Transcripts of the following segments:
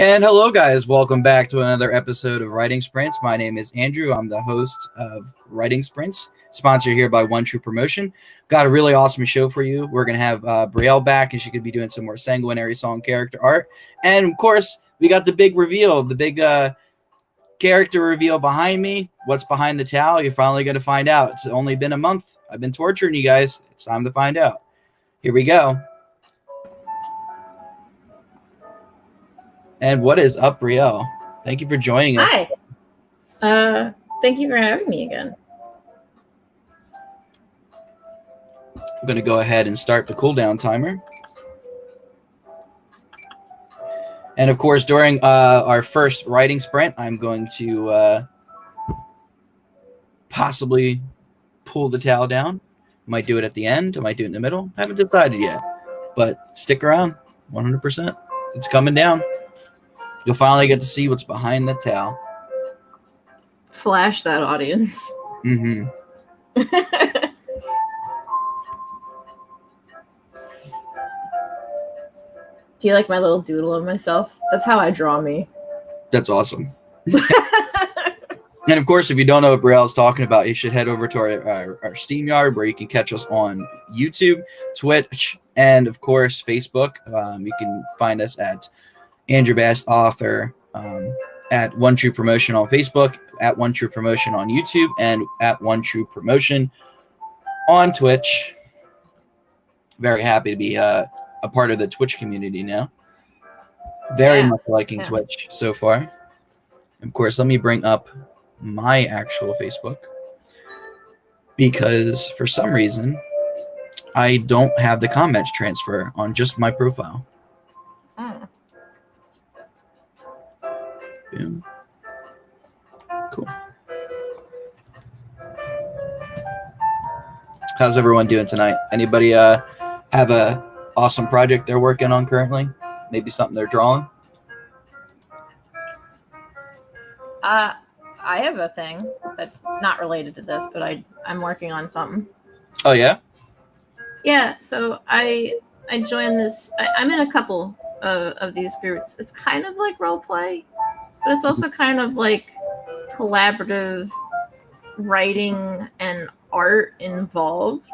And hello, guys. Welcome back to another episode of Writing Sprints. My name is Andrew. I'm the host of Writing Sprints, sponsored here by One True Promotion. Got a really awesome show for you. We're going to have Brielle back, and she could be doing some more Sanguinary Song character art. And, of course, we got the big reveal, the big character reveal behind me. What's behind the towel? You're finally going to find out. It's only been a month. I've been torturing you guys. It's time to find out. Here we go. And what is up, Brielle? Thank you for joining us. Hi. Thank you for having me again. I'm going to go ahead and start the cooldown timer. And, of course, during our first writing sprint, I'm going to possibly pull the towel down. Might do it at the end. I might do it in the middle. Haven't decided yet. But stick around. 100%. It's coming down. You'll finally get to see what's behind the towel. Flash that, audience. Mm-hmm. Do you like my little doodle of myself? That's how I draw me. That's awesome. And, of course, if you don't know what Brielle's talking about, you should head over to our StreamYard, where you can catch us on YouTube, Twitch, and, of course, Facebook. You can find us at Andrew Best Author, at One True Promotion on Facebook, at One True Promotion on YouTube, and at One True Promotion on Twitch. Very happy to be a part of the Twitch community now. Very much liking Twitch so far. Of course, let me bring up my actual Facebook, because for some reason I don't have the comments transfer on just my profile. Boom. Cool. How's everyone doing tonight? Anybody have a awesome project they're working on currently? Maybe something they're drawing? I have a thing that's not related to this, but I'm working on something. Oh, yeah? Yeah, so I joined this. I'm in a couple of these groups. It's kind of like role play, but it's also kind of like collaborative writing and art involved.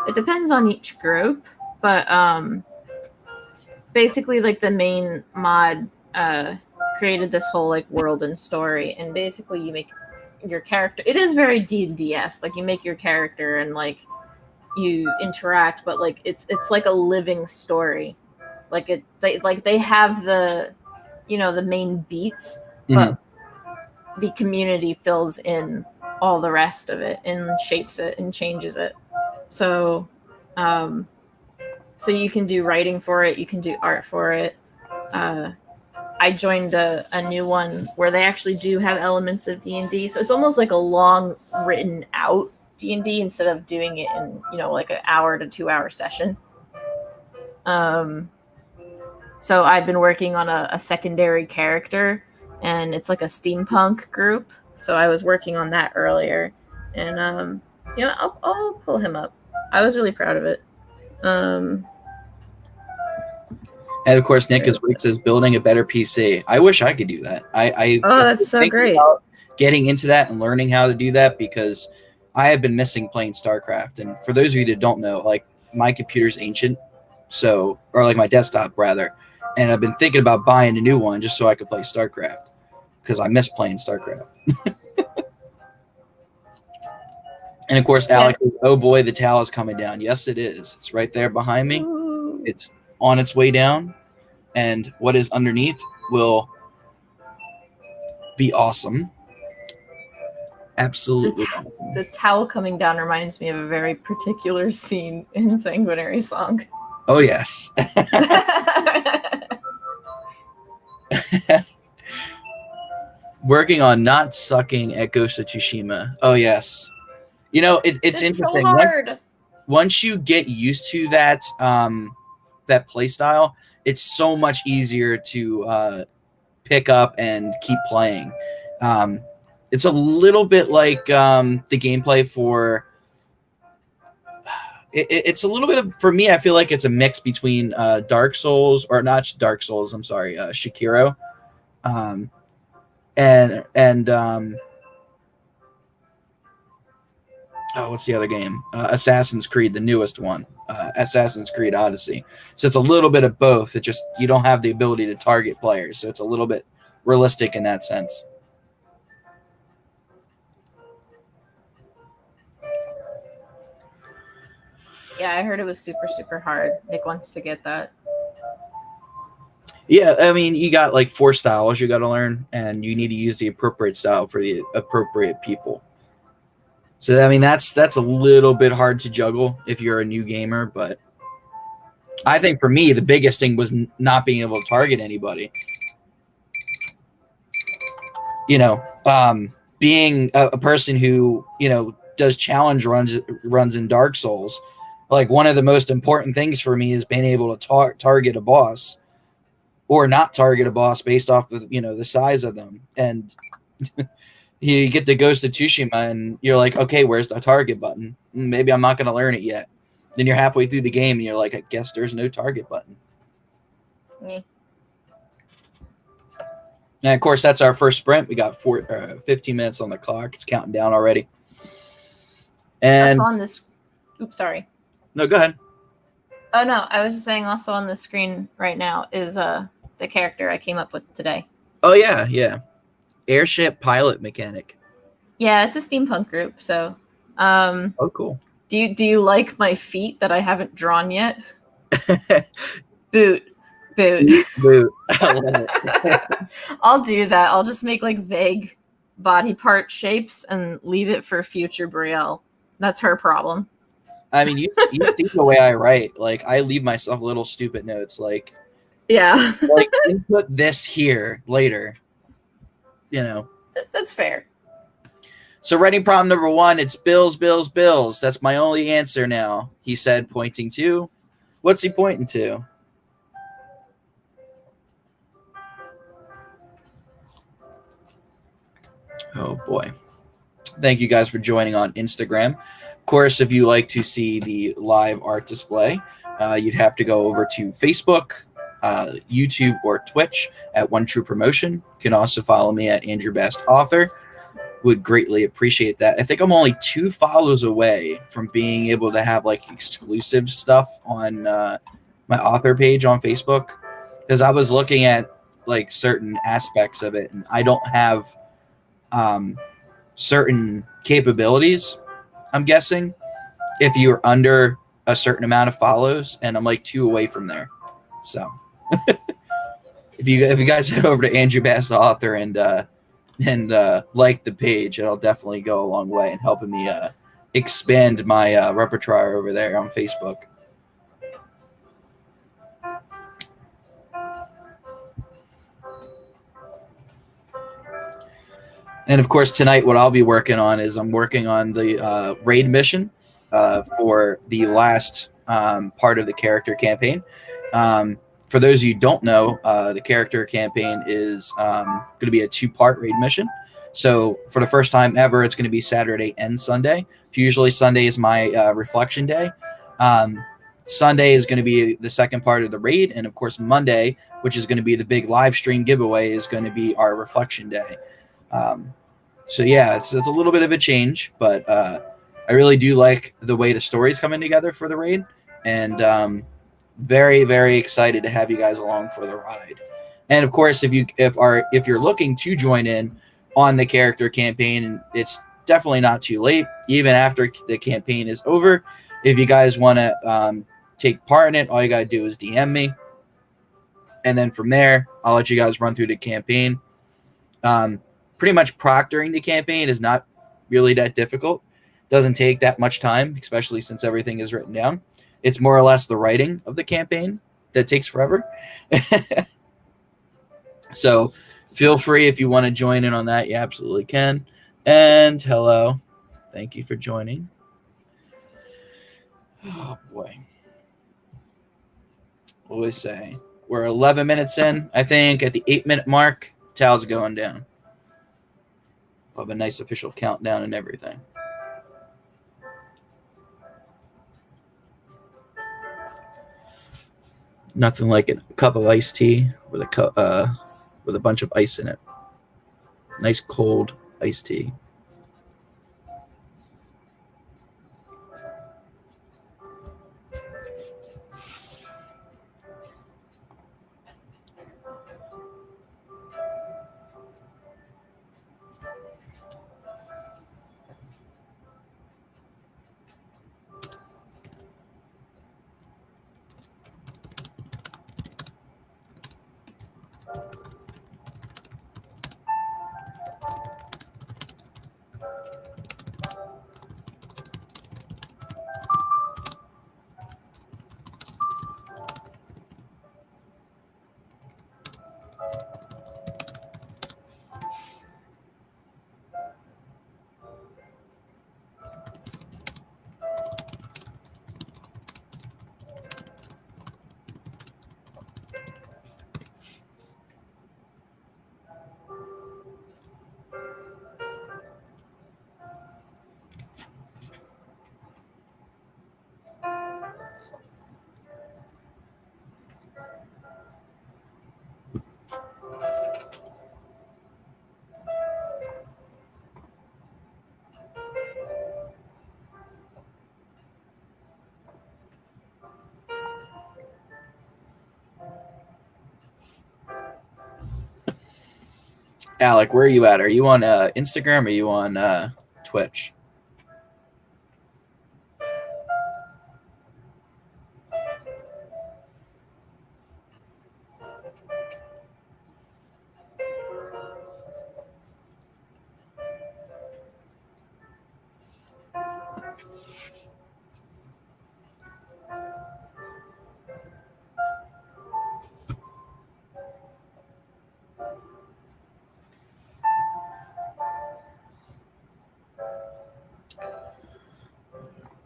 It depends on each group, but basically, like, the main mod created this whole like world and story, and basically you make your character. It is very D&D-esque. Like, you make your character and like you interact, but like it's like a living story. Like they have the, you know, the main beats, but the community fills in all the rest of it and shapes it and changes it. So so you can do writing for it, you can do art for it. I joined a new one where they actually do have elements of D&D, so it's almost like a long written out D&D instead of doing it in, you know, like an hour to 2 hour session. So I've been working on a secondary character, and it's like a steampunk group. So I was working on that earlier, and you know, I'll pull him up. I was really proud of it. And of course, Nick is building a better PC. I wish I could do that. That's so great. Getting into that and learning how to do that, because I have been missing playing StarCraft. And for those of you that don't know, like, my computer's ancient, or like my desktop rather. And I've been thinking about buying a new one just so I could play StarCraft, because I miss playing StarCraft. And of course, Alex, oh boy, the towel is coming down. Yes, it is. It's right there behind me. Ooh. It's on its way down. And what is underneath will be awesome. Absolutely. The towel coming down reminds me of a very particular scene in Sanguinary Song. Oh, yes. Working on not sucking at Ghost of Tsushima. Oh, yes. You know, it's interesting. So hard. Once you get used to that play style, it's so much easier to pick up and keep playing. It's a little bit like the gameplay for... It's a little bit of... For me, I feel like it's a mix between Dark Souls... Or not Dark Souls, I'm sorry, Sekiro. um, and oh, what's the other game? Assassin's Creed, the newest one, Assassin's Creed Odyssey. So it's a little bit of both. It just you don't have the ability to target players, so it's a little bit realistic in that sense. Yeah, I heard it was super, super hard. Nick wants to get that. Yeah, I mean, you got like 4 styles you got to learn, and you need to use the appropriate style for the appropriate people. So I mean, that's a little bit hard to juggle if you're a new gamer, but I think for me the biggest thing was not being able to target anybody. You know, being a person who does challenge runs in Dark Souls. Like one of the most important things for me is being able to target a boss or not target a boss based off of the size of them. And you get the Ghost of Tsushima and you're like, okay, where's the target button? Maybe I'm not going to learn it yet. Then you're halfway through the game and you're like, I guess there's no target button. Me. And of course, that's our first sprint. We got 15 minutes on the clock. It's counting down already. And on this, oops, sorry. No, go ahead. Oh no, I was just saying. Also on the screen right now is the character I came up with today. Oh yeah, airship pilot mechanic. Yeah, it's a steampunk group. So, oh cool. Do you like my feet that I haven't drawn yet? Boot. I'll do that. I'll just make like vague body part shapes and leave it for future Brielle. That's her problem. I mean, you see the way I write. Like, I leave myself little stupid notes. Like, yeah, like input this here later. That's fair. So, writing problem number 1. It's bills. That's my only answer now. He said, pointing to. What's he pointing to? Oh boy. Thank you guys for joining on Instagram. Of course, if you like to see the live art display, you'd have to go over to Facebook, YouTube, or Twitch at One True Promotion. You can also follow me at Andrew Best Author. Would greatly appreciate that. I think I'm only 2 follows away from being able to have like exclusive stuff on my author page on Facebook, because I was looking at like certain aspects of it, and I don't have certain capabilities. I'm guessing if you're under a certain amount of follows, and I'm like 2 away from there. So if you guys head over to Andrew Bass the Author and like the page, it'll definitely go a long way in helping me expand my repertoire over there on Facebook. And of course, tonight, what I'll be working on is I'm working on the raid mission for the last part of the character campaign. For those of you who don't know, the character campaign is going to be a 2-part raid mission. So for the first time ever, it's going to be Saturday and Sunday. Usually Sunday is my reflection day. Sunday is going to be the second part of the raid. And of course, Monday, which is going to be the big live stream giveaway, is going to be our reflection day. So yeah, it's a little bit of a change, but I really do like the way the story's coming together for the raid, and very, very excited to have you guys along for the ride. And of course, if you're looking to join in on the character campaign, it's definitely not too late. Even after the campaign is over, if you guys want to take part in it, all you gotta do is DM me, and then from there, I'll let you guys run through the campaign. Pretty much proctoring the campaign is not really that difficult. Doesn't take that much time, especially since everything is written down. It's more or less the writing of the campaign that takes forever. So feel free, if you want to join in on that, you absolutely can. And hello. Thank you for joining. Oh boy. What do we say? We're 11 minutes in. I think at the 8-minute mark, the towel's going down. We'll have a nice official countdown and everything. Nothing like a cup of iced tea with a with a bunch of ice in it. Nice cold iced tea. Alec, where are you at? Are you on Instagram or are you on Twitch?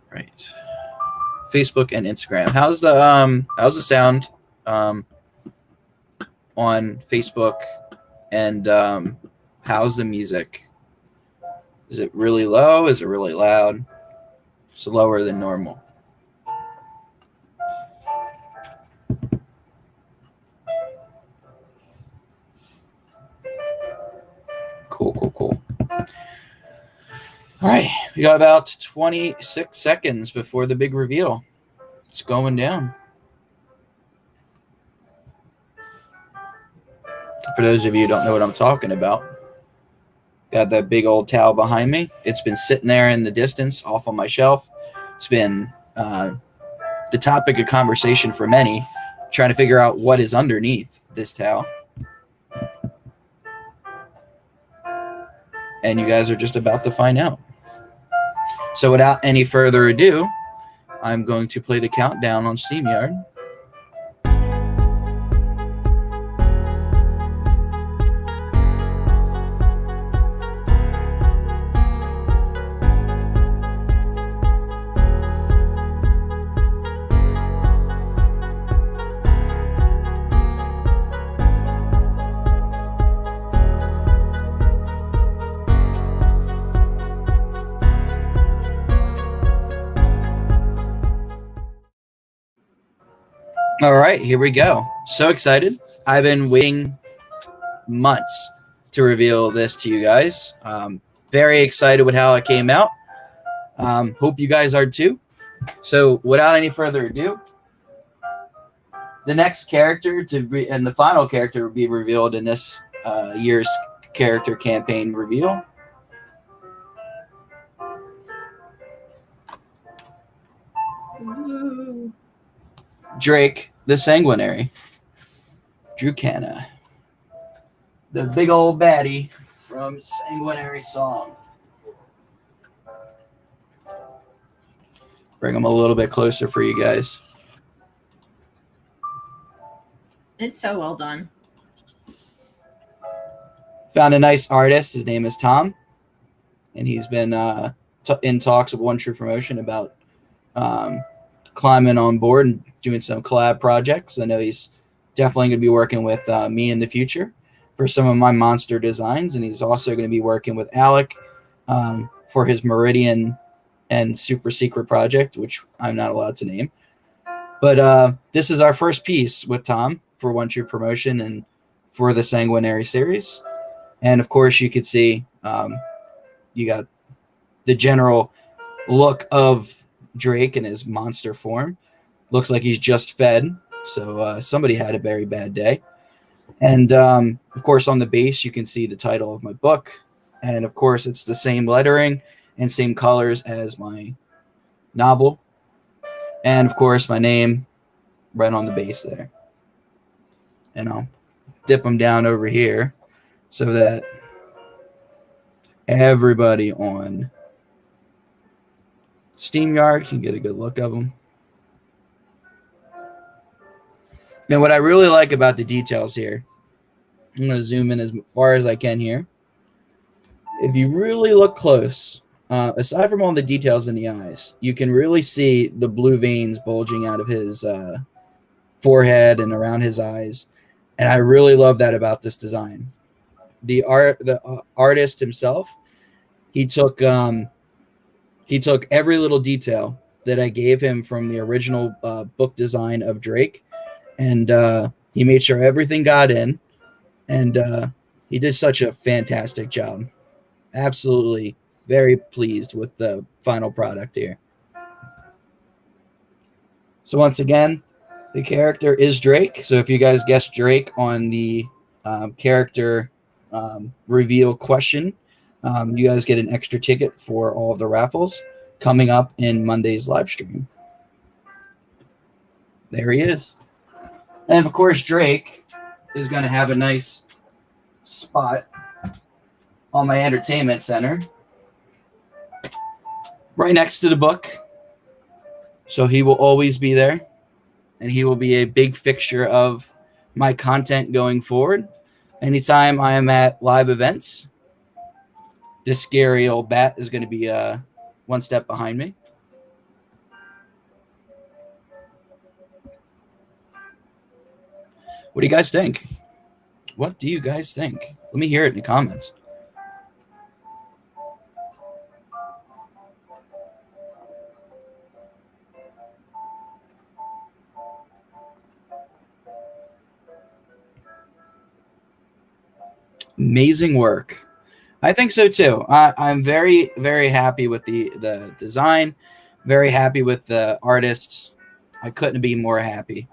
Right. Facebook and Instagram. How's the sound on Facebook, and how's the music? Is it really low? Is it really loud? It's lower than normal. Cool. All right, we got about 26 seconds before the big reveal. It's going down. For those of you who don't know what I'm talking about, got that big old towel behind me. It's been sitting there in the distance off on my shelf. It's been the topic of conversation for many, trying to figure out what is underneath this towel. And you guys are just about to find out. So without any further ado, I'm going to play the countdown on StreamYard. All right, here we go. So excited. I've been waiting months to reveal this to you guys. Very excited with how it came out. Hope you guys are too. So without any further ado, the next character and the final character will be revealed in this year's character campaign reveal. Ooh. Drake, the Sanguinary. Drew Canna. The big old baddie from Sanguinary Song. Bring him a little bit closer for you guys. It's so well done. Found a nice artist. His name is Tom. And he's been in talks with One True Promotion about climbing on board and doing some collab projects. I know he's definitely going to be working with me in the future for some of my monster designs, and he's also going to be working with Alec for his Meridian and super secret project, which I'm not allowed to name. But this is our first piece with Tom for One True Promotion and for the Sanguinary series. And of course, you could see you got the general look of Drake in his monster form. Looks like he's just fed, so somebody had a very bad day. And of course, on the base, you can see the title of my book. And of course, it's the same lettering and same colors as my novel. And of course, my name right on the base there. And I'll dip them down over here so that everybody on SteamYard can get a good look of them. Now, what I really like about the details here, I'm going to zoom in as far as I can here. If you really look close, aside from all the details in the eyes, you can really see the blue veins bulging out of his forehead and around his eyes. And I really love that about this design. The artist himself, he took every little detail that I gave him from the original book design of Drake, and he made sure everything got in, and he did such a fantastic job. Absolutely very pleased with the final product here. So once again, the character is Drake. So if you guys guessed Drake on the character reveal question, you guys get an extra ticket for all of the raffles coming up in Monday's live stream. There he is. And of course, Drake is going to have a nice spot on my entertainment center right next to the book. So he will always be there, and he will be a big fixture of my content going forward. Anytime I am at live events, this scary old bat is going to be one step behind me. What do you guys think? What do you guys think? Let me hear it in the comments. Amazing work. I think so too. I'm very, very happy with the design. Very happy with the artists. I couldn't be more happy.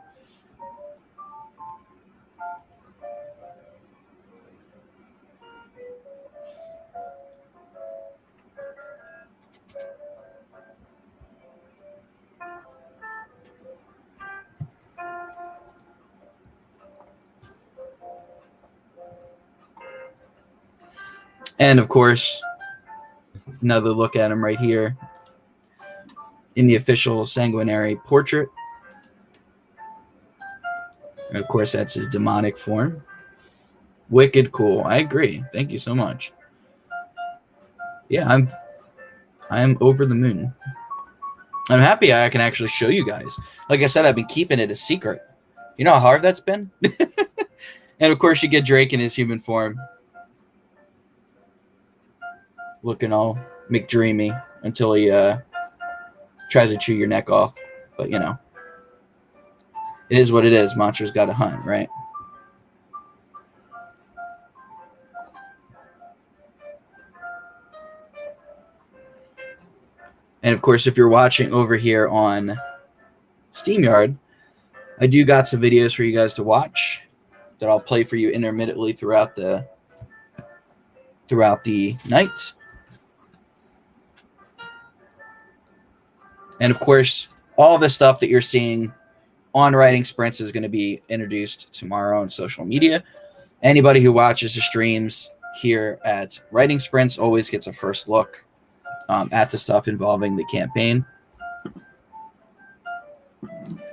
And of course, another look at him right here in the official Sanguinary portrait. And of course, that's his demonic form. Wicked cool. I agree. Thank you so much. Yeah, I'm over the moon. I'm happy I can actually show you guys. Like I said, I've been keeping it a secret. You know how hard that's been? And of course, you get Drake in his human form, looking all McDreamy until he tries to chew your neck off. But, you know, it is what it is. Monsters got to hunt, right? And, of course, if you're watching over here on SteamYard, I do got some videos for you guys to watch that I'll play for you intermittently throughout the night. And of course, all the stuff that you're seeing on Writing Sprints is going to be introduced tomorrow on social media. Anybody who watches the streams here at Writing Sprints always gets a first look at the stuff involving the campaign.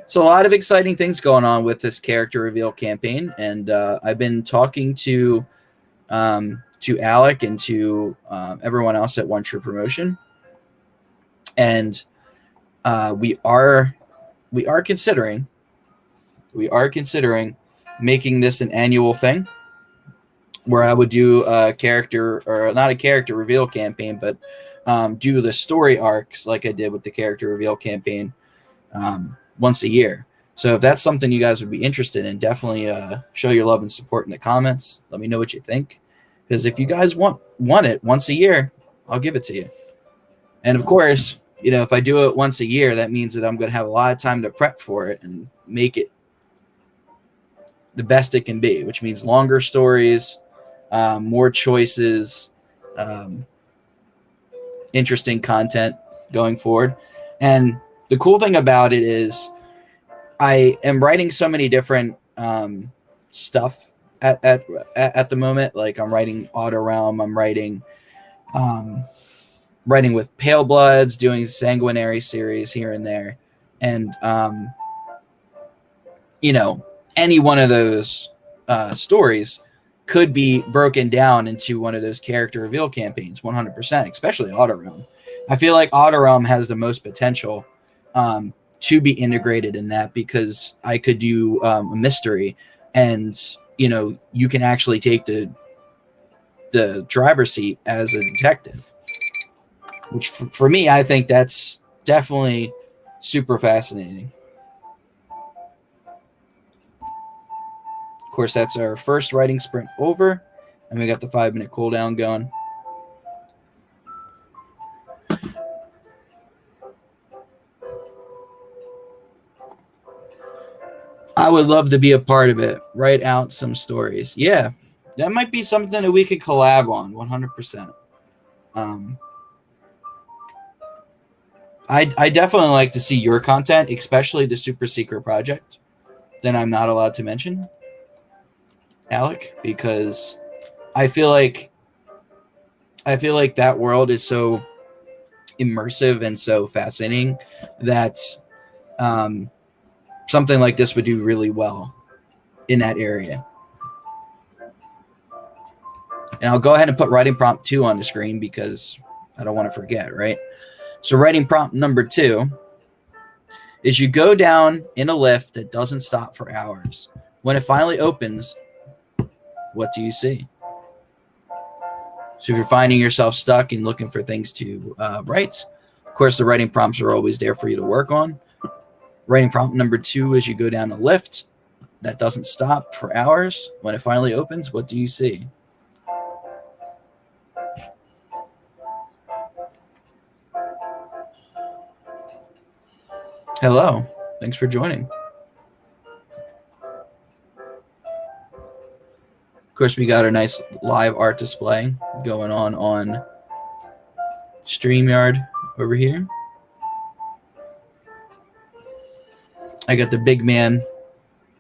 So a lot of exciting things going on with this character reveal campaign, and I've been talking to Alec and to everyone else at One True Promotion, and we are considering making this an annual thing where I would do a character, or not a character reveal campaign, but do the story arcs like I did with the character reveal campaign once a year. So if that's something you guys would be interested in, definitely show your love and support in the comments. Let me know what you think. Because if you guys want it once a year, I'll give it to you. And of course, if I do it once a year, that means that I'm going to have a lot of time to prep for it and make it the best it can be, which means longer stories, more choices, interesting content going forward. And the cool thing about it is I am writing so many different stuff at the moment. Like I'm writing Auto Realm, I'm writing with Pale Bloods, doing Sanguinary series here and there, and any one of those stories could be broken down into one of those character reveal campaigns 100%, especially Auto Realm. I feel like Auto Realm has the most potential to be integrated in that, because I could do a mystery, and you can actually take the driver's seat as a detective, which for me, I think that's definitely super fascinating. Of course, that's our first writing sprint over, and we got the 5-minute cooldown going. I would love to be a part of it. Write out some stories. Yeah, that might be something that we could collab on 100%. I definitely like to see your content, especially the super secret project that I'm not allowed to mention, Alec, because I feel like that world is so immersive and so fascinating that something like this would do really well in that area. And I'll go ahead and put writing prompt 2 on the screen because I don't want to forget, right? So writing prompt number 2 is you go down in a lift that doesn't stop for hours. When it finally opens, what do you see? So if you're finding yourself stuck and looking for things to write, of course, the writing prompts are always there for you to work on. Writing prompt number 2 is you go down a lift that doesn't stop for hours. When it finally opens, what do you see? Hello. Thanks for joining. Of course, we got our nice live art display going on StreamYard over here. I got the big man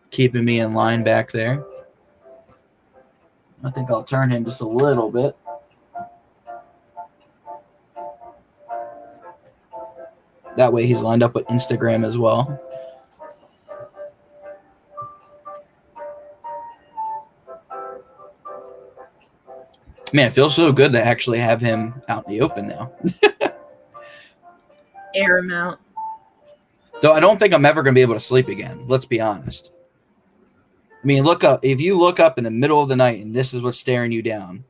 keeping me in line back there. I think I'll turn him just a little bit. That way he's lined up with Instagram as well. Man, it feels so good to actually have him out in the open now. Air him out. Though I don't think I'm ever going to be able to sleep again. Let's be honest. I mean, look up. If you look up in the middle of the night and this is what's staring you down,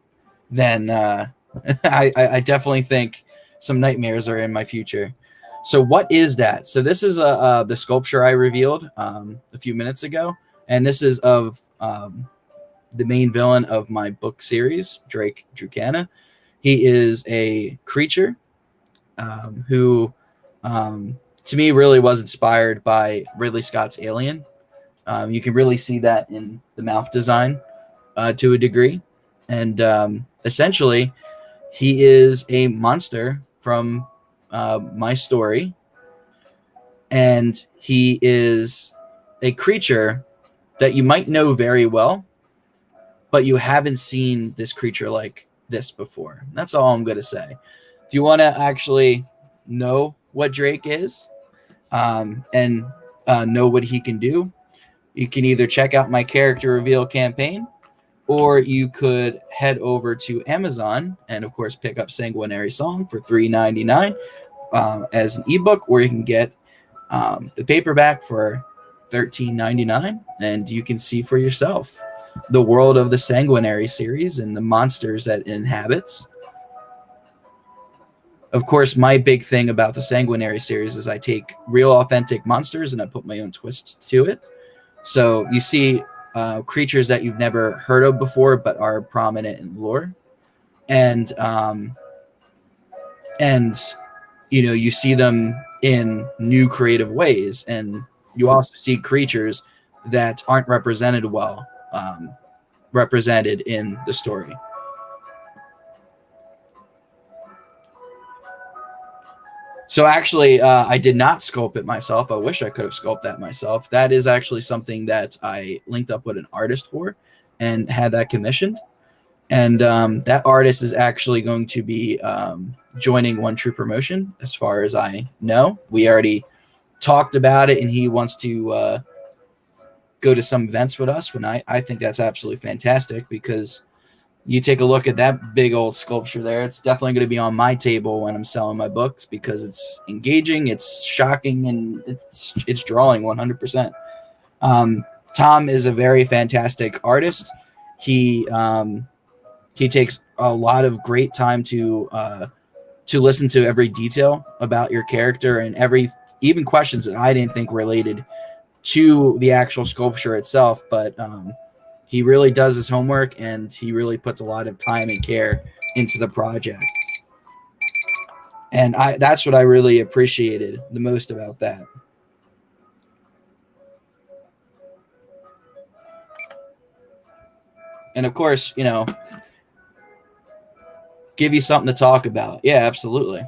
then I definitely think some nightmares are in my future. So what is that? So this is the sculpture I revealed a few minutes ago. And this is of the main villain of my book series, Drake Drucana. He is a creature who, to me, really was inspired by Ridley Scott's Alien. You can really see that in the mouth design to a degree. And essentially, he is a monster from my story. And he is a creature that you might know very well, but you haven't seen this creature like this before. That's all I'm going to say. If you want to actually know what Drake is and know what he can do, you can either check out my character reveal campaign, or you could head over to Amazon and, of course, pick up Sanguinary Song for $3.99 as an ebook, or you can get the paperback for $13.99, and you can see for yourself the world of the Sanguinary series and the monsters that it inhabits. Of course, my big thing about the Sanguinary series is I take real authentic monsters and I put my own twist to it. So you see creatures that you've never heard of before but are prominent in lore. And you know, you see them in new creative ways, and you also see creatures that aren't represented well represented in the story. So actually, I did not sculpt it myself. I wish I could have sculpted that myself. That is actually something that I linked up with an artist for and had that commissioned. And that artist is actually going to be joining One True Promotion, as far as I know. We already talked about it, and he wants to go to some events with us. And I think that's absolutely fantastic, because you take a look at that big old sculpture there. It's definitely going to be on my table when I'm selling my books, because it's engaging, it's shocking, and it's drawing 100%. Tom is a very fantastic artist. He takes a lot of great time to listen to every detail about your character, and even questions that I didn't think related to the actual sculpture itself. But he really does his homework, and he really puts a lot of time and care into the project. And that's what I really appreciated the most about that. And of course, you know, give you something to talk about. Yeah, absolutely.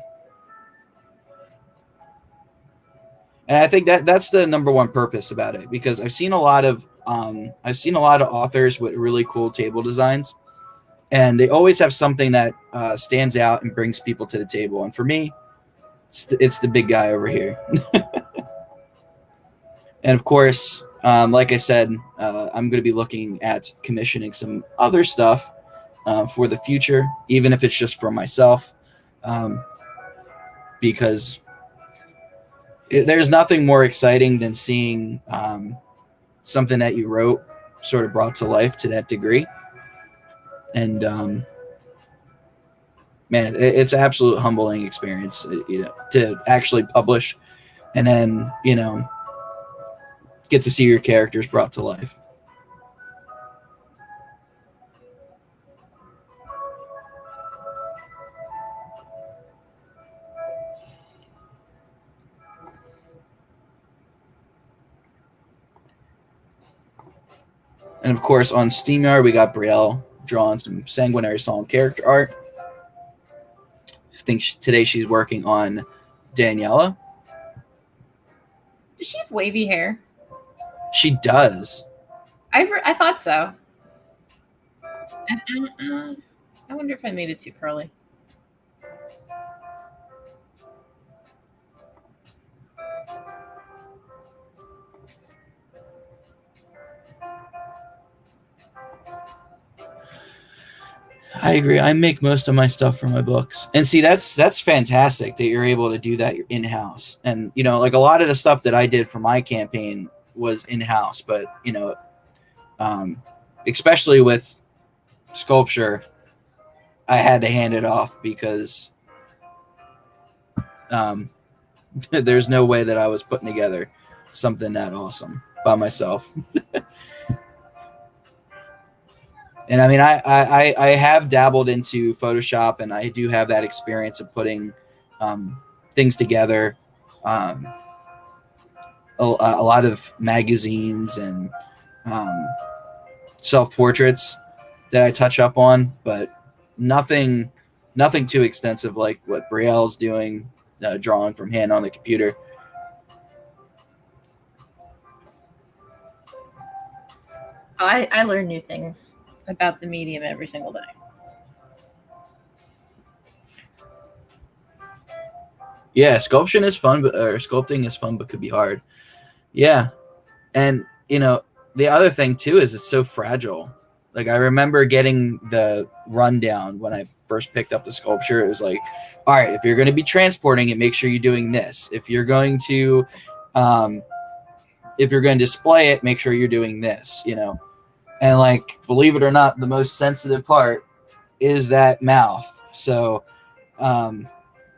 And I think that's the number one purpose about it, because I've seen a lot of authors with really cool table designs, and they always have something that stands out and brings people to the table. And for me, it's the big guy over here. And of course, like I said, I'm going to be looking at commissioning some other stuff for the future, even if it's just for myself, because there's nothing more exciting than seeing something that you wrote sort of brought to life to that degree. And man, it's an absolute humbling experience, you know, to actually publish and then, you know, get to see your characters brought to life. And of course, on SteamYard, we got Brielle drawing some Sanguinary Song character art. I think today she's working on Daniela. Does she have wavy hair? She does. I thought so. I wonder if I made it too curly. I agree. I make most of my stuff for my books. And see, that's fantastic that you're able to do that in-house. And, you know, like a lot of the stuff that I did for my campaign was in-house, but, you know, especially with sculpture, I had to hand it off because there's no way that I was putting together something that awesome by myself. And I mean, I have dabbled into Photoshop, and I do have that experience of putting things together. A lot of magazines and self-portraits that I touch up on, but nothing too extensive like what Brielle's doing, drawing from hand on the computer. I learn new things about the medium every single day. Yeah, sculpting is fun, but could be hard. Yeah. And you know, the other thing too is it's so fragile. Like I remember getting the rundown when I first picked up the sculpture. It was like, all right, if you're going to be transporting it, make sure you're doing this. If you're going to display it, make sure you're doing this, you know. And like, believe it or not, the most sensitive part is that mouth. So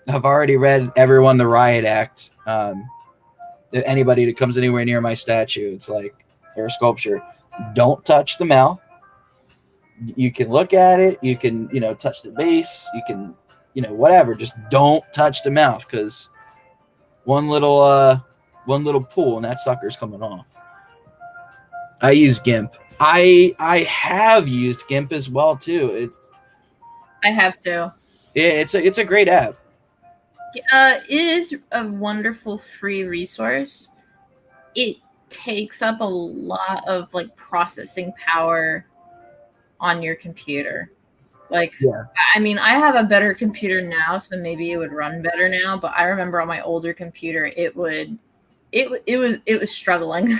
I've already read everyone the riot act. Anybody that comes anywhere near my statue, it's like, or sculpture, don't touch the mouth. You can look at it, you can, touch the base, you can, whatever. Just don't touch the mouth, because one little pull and that sucker's coming off. I use GIMP. I have used GIMP as well too. I have to. It's a great app. It is a wonderful free resource. It takes up a lot of like processing power on your computer. Like, Yeah. I mean, I have a better computer now, so maybe it would run better now. But I remember on my older computer, it was struggling.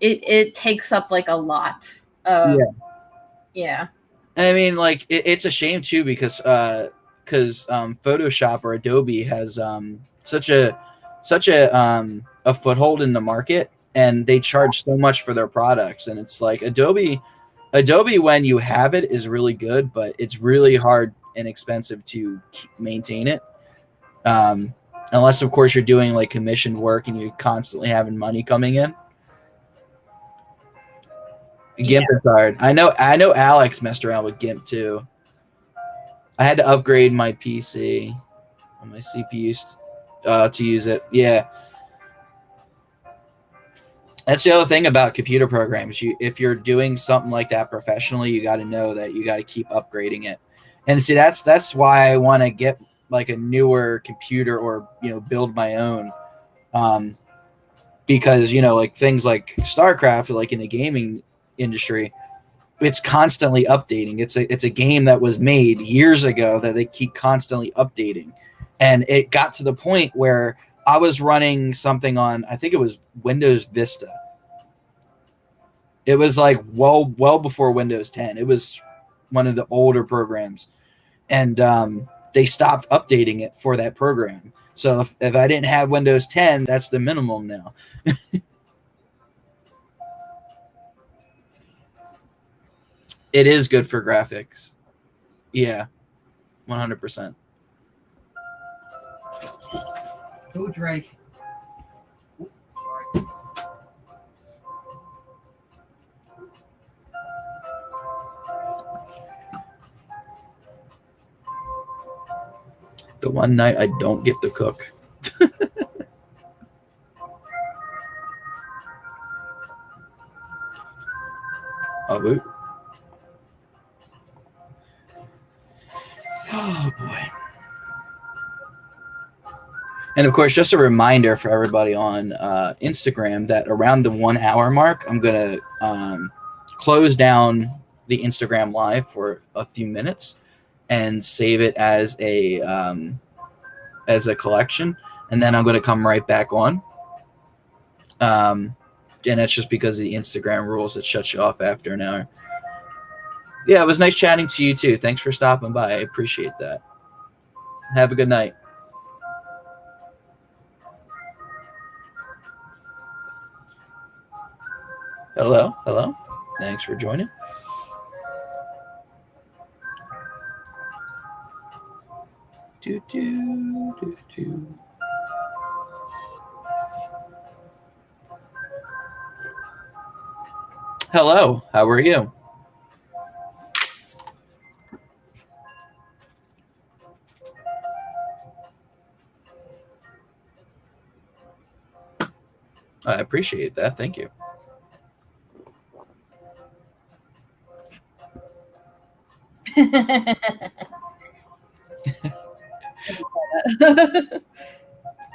It takes up like a lot. Yeah. I mean, like it's a shame too, because Photoshop or Adobe has such a foothold in the market, and they charge so much for their products, and it's like Adobe when you have it is really good, but it's really hard and expensive to maintain it. Unless of course you're doing like commissioned work and you're constantly having money coming in. GIMP is hard. I know Alex messed around with GIMP too. I had to upgrade my PC on my CPU to use it. Yeah. That's the other thing about computer programs. If you're doing something like that professionally, you got to know that you got to keep upgrading it. And see, that's why I want to get like a newer computer, or build my own. Because like things like StarCraft, like in the gaming industry, it's constantly updating. It's a game that was made years ago that they keep constantly updating, and it got to the point where I was running something on, I think it was Windows Vista. It was like well before Windows 10. It was one of the older programs, and they stopped updating it for that program. So if I didn't have Windows 10, that's the minimum now. It is good for graphics. Yeah, 100%. Food's ready. The one night I don't get to cook. Oh, oh boy. And of course, just a reminder for everybody on Instagram that around the 1 hour mark, I'm going to close down the Instagram live for a few minutes and save it as a collection. And then I'm going to come right back on. And that's just because of the Instagram rules. It shuts you off after an hour. Yeah, it was nice chatting to you too. Thanks for stopping by. I appreciate that. Have a good night. Hello. Thanks for joining. Hello, how are you? I appreciate that. Thank you.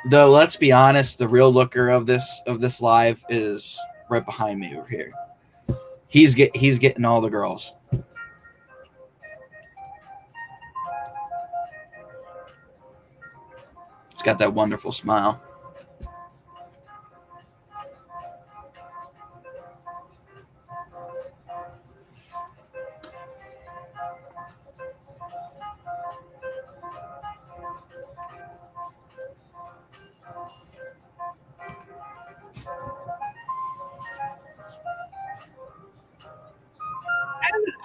Though, let's be honest, the real looker of this live is right behind me over here. He's getting all the girls. He's got that wonderful smile.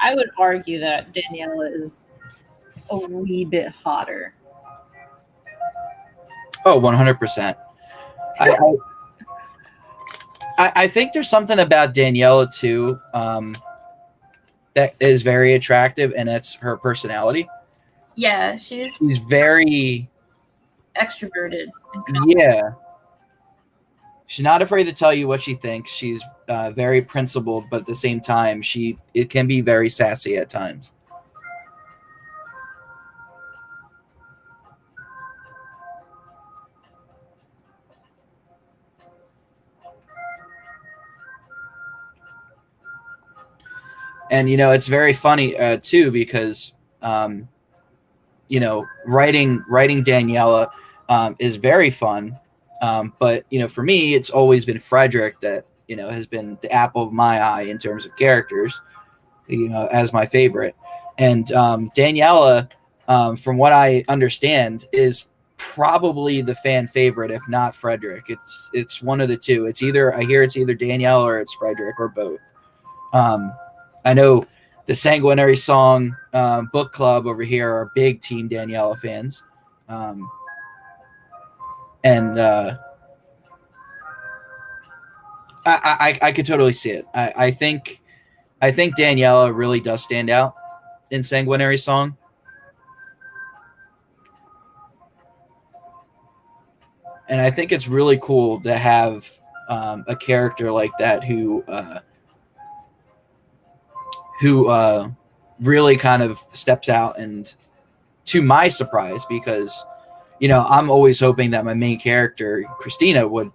I would argue that Daniela is a wee bit hotter. Oh, 100%. I, I think there's something about Daniela too, that is very attractive, and it's her personality. Yeah, she's She's very, extroverted and yeah. She's not afraid to tell you what she thinks. She's very principled, but at the same time, it can be very sassy at times. And it's very funny too, because um, writing Daniela is very fun. But for me, it's always been Frederick that has been the apple of my eye in terms of characters, as my favorite. And Daniela, from what I understand, is probably the fan favorite, if not Frederick. It's one of the two. It's either Danielle or it's Frederick, or both. Um, I know the Sanguinary Song book club over here are big Team Daniela fans, and I could totally see it. I think Daniela really does stand out in Sanguinary Song. And I think it's really cool to have a character like that who really kind of steps out, and to my surprise, because I'm always hoping that my main character Christina would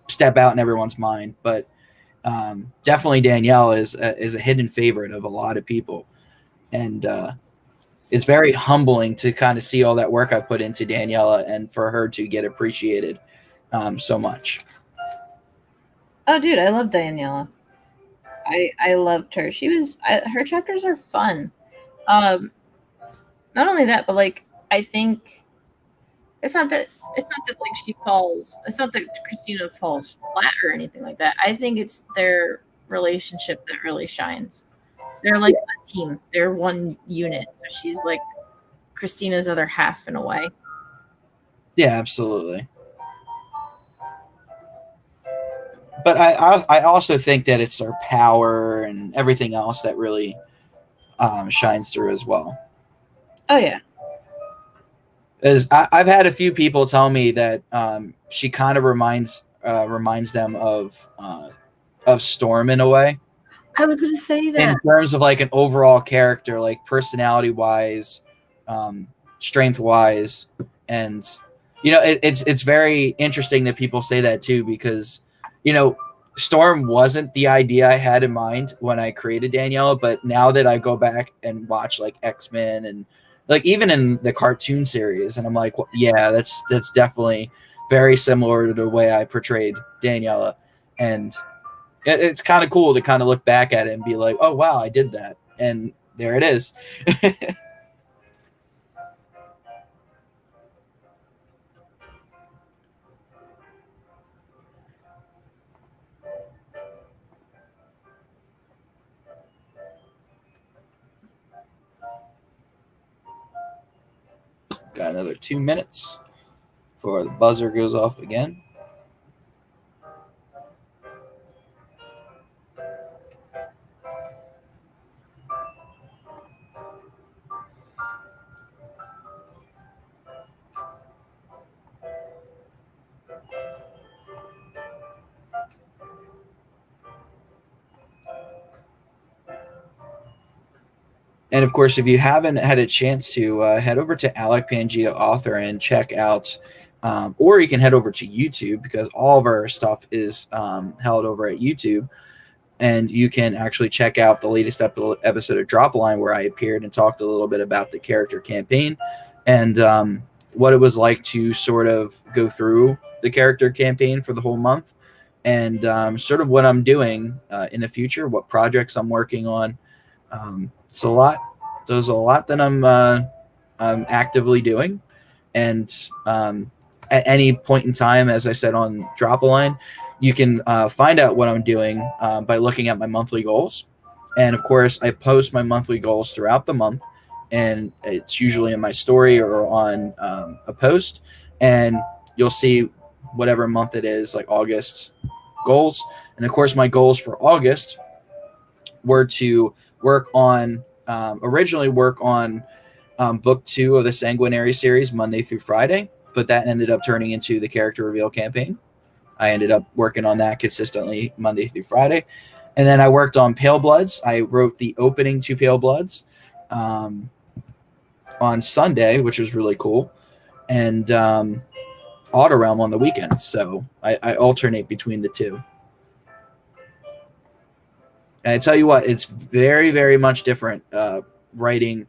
step out in everyone's mind, but definitely Danielle is a hidden favorite of a lot of people, and it's very humbling to kind of see all that work I put into Daniela, and for her to get appreciated so much. Oh, dude, I love Daniela. I loved her. Her chapters are fun. Um, Not only that, but like I think it's not that like she falls. It's not that Christina falls flat or anything like that. I think it's their relationship that really shines. They're like a team. They're one unit. So she's like Christina's other half in a way. Yeah, absolutely. But I also think that it's her power and everything else that really shines through as well. Oh yeah. As I've had a few people tell me that she kind of reminds them of Storm in a way, I was gonna say in that. terms of like an overall character, like personality wise, strength wise, and it's very interesting that people say that too, because you know Storm wasn't the idea I had in mind when I created Daniela, but now that I go back and watch like X-Men and like even in the cartoon series, and I'm like, well, yeah, that's definitely very similar to the way I portrayed Daniela, and it's kind of cool to kind of look back at it and be like, oh wow, I did that, and there it is. Got another 2 minutes before the buzzer goes off again. And of course, if you haven't had a chance to head over to Alec Pangea Author and check out, or you can head over to YouTube, because all of our stuff is held over at YouTube. And you can actually check out the latest episode of Drop Line, where I appeared and talked a little bit about the character campaign and what it was like to sort of go through the character campaign for the whole month, and sort of what I'm doing in the future, what projects I'm working on. It's a lot. There's a lot that I'm actively doing, and at any point in time, as I said on Drop a Line, you can find out what I'm doing by looking at my monthly goals. And of course, I post my monthly goals throughout the month, and it's usually in my story or on a post, and you'll see whatever month it is, like August goals. And of course, my goals for August were to work on originally work on book 2 of the Sanguinary series Monday through Friday, but that ended up turning into the character reveal campaign. I ended up working on that consistently Monday through Friday. And then I worked on Pale Bloods. I wrote the opening to Pale Bloods on Sunday, which was really cool. And Auto Realm on the weekends. So I alternate between the two. And I tell you what, it's very, very much different writing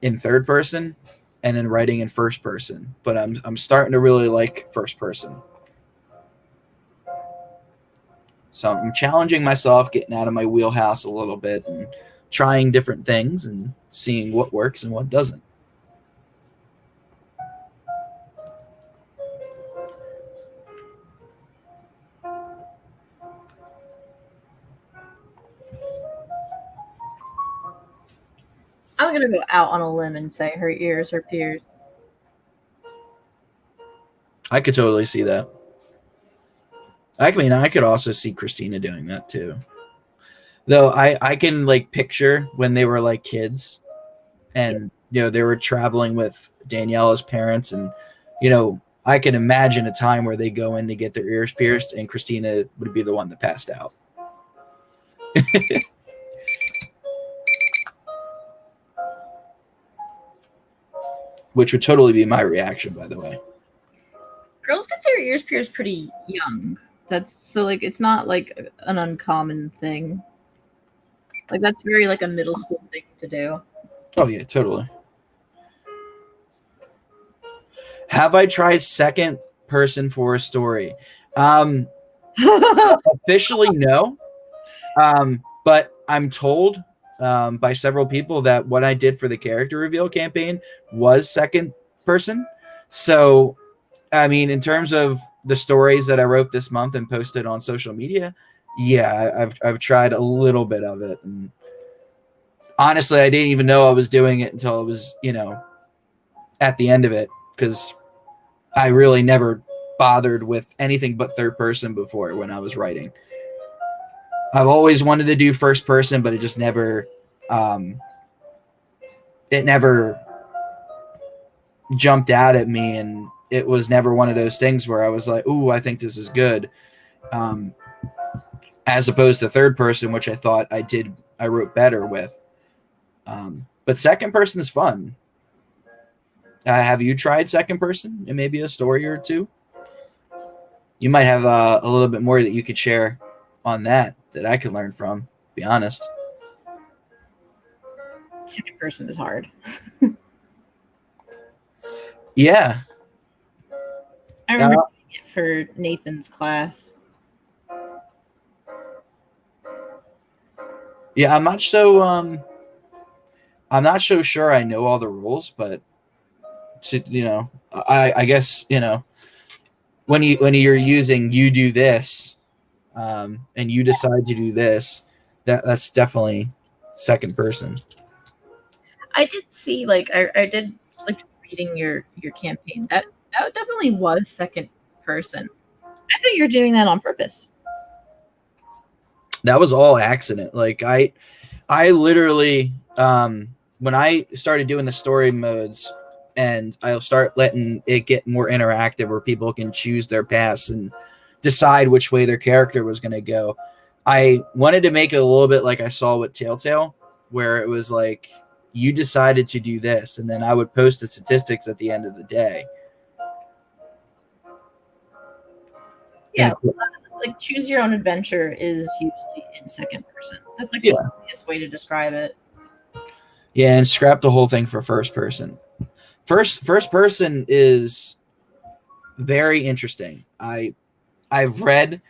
in third person and then writing in first person. But I'm starting to really like first person. So I'm challenging myself, getting out of my wheelhouse a little bit and trying different things and seeing what works and what doesn't. I'm gonna go out on a limb and say her ears are pierced. I could totally see that. I mean, I could also see Christina doing that too. Though I can like picture when they were like kids and they were traveling with Daniela's parents, and I can imagine a time where they go in to get their ears pierced and Christina would be the one that passed out. Which would totally be my reaction, by the way. Girls get their ears pierced pretty young. That's so like it's not like an uncommon thing. Like that's very like a middle school thing to do. Oh yeah, totally. Have I tried second person for a story? Officially no. But I'm told by several people that what I did for the character reveal campaign was second person. So, I mean, in terms of the stories that I wrote this month and posted on social media, yeah, I've tried a little bit of it. And honestly, I didn't even know I was doing it until I was, at the end of it, because I really never bothered with anything but third person before when I was writing. I've always wanted to do first person, but it just never, it never jumped out at me, and it was never one of those things where I was like, "Ooh, I think this is good," as opposed to third person, which I thought I wrote better with. But second person is fun. Have you tried second person and maybe a story or two? You might have a little bit more that you could share on that I could learn from, to be honest. Second person is hard. Yeah. I remember doing it for Nathan's class. Yeah, I'm not so sure I know all the rules, but I guess when you're using you do this, and you decide to do this, that's definitely second person. I did see I did like reading your campaign. That definitely was second person. I thought you were doing that on purpose. That was all accident. Like I literally when I started doing the story modes and I'll start letting it get more interactive where people can choose their paths and decide which way their character was going to go. I wanted to make it a little bit like I saw with Telltale, where it was like, you decided to do this, and then I would post the statistics at the end of the day. Yeah, like choose your own adventure is usually in second person. That's like the easiest way to describe it. Yeah, and scrap the whole thing for first person. First person is very interesting. I've read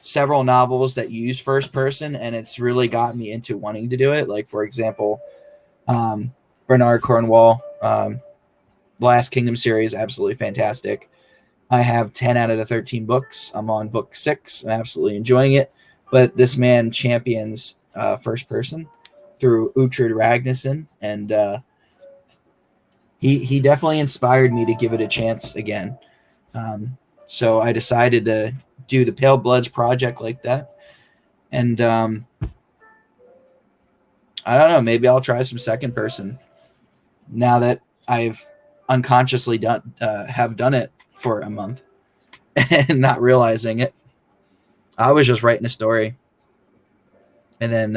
several novels that use first person, and it's really got me into wanting to do it. Like, for example, Bernard Cornwell, Last Kingdom series, absolutely fantastic. I have 10 out of the 13 books. I'm on book 6. I'm absolutely enjoying it. But this man champions first person. through Uhtred Ragnarsson, and he definitely inspired me to give it a chance again. So I decided to do the Pale Bloods project like that, and I don't know, maybe I'll try some second person now that I've unconsciously done it for a month and not realizing it. I was just writing a story, and then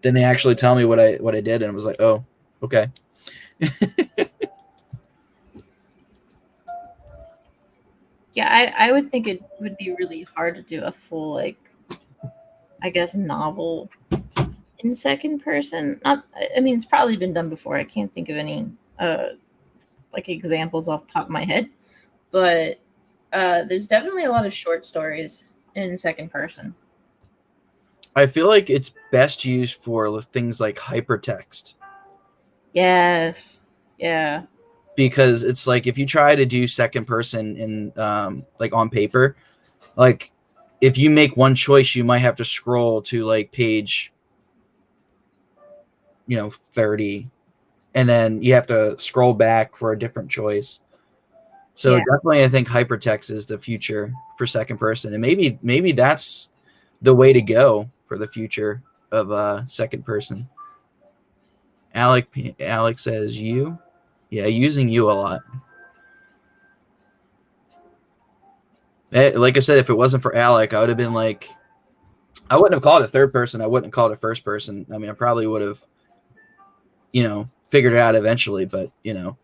then they actually tell me what I did, and I was like, oh, okay. Yeah, I would think it would be really hard to do a full, like, I guess, novel in second person. Not, I mean, it's probably been done before. I can't think of any like examples off the top of my head, but there's definitely a lot of short stories in second person. I feel like it's best used for things like hypertext. Yes. Yeah. Because it's like if you try to do second person in like on paper, like if you make one choice, you might have to scroll to like page 30, and then you have to scroll back for a different choice. So definitely I think hypertext is the future for second person, and maybe that's the way to go for the future of second person. Alex says you. Yeah, using you a lot. Like I said, if it wasn't for Alec, I would have been like, I wouldn't have called it third person. I wouldn't have called it first person. I mean, I probably would have, figured it out eventually. But, I'm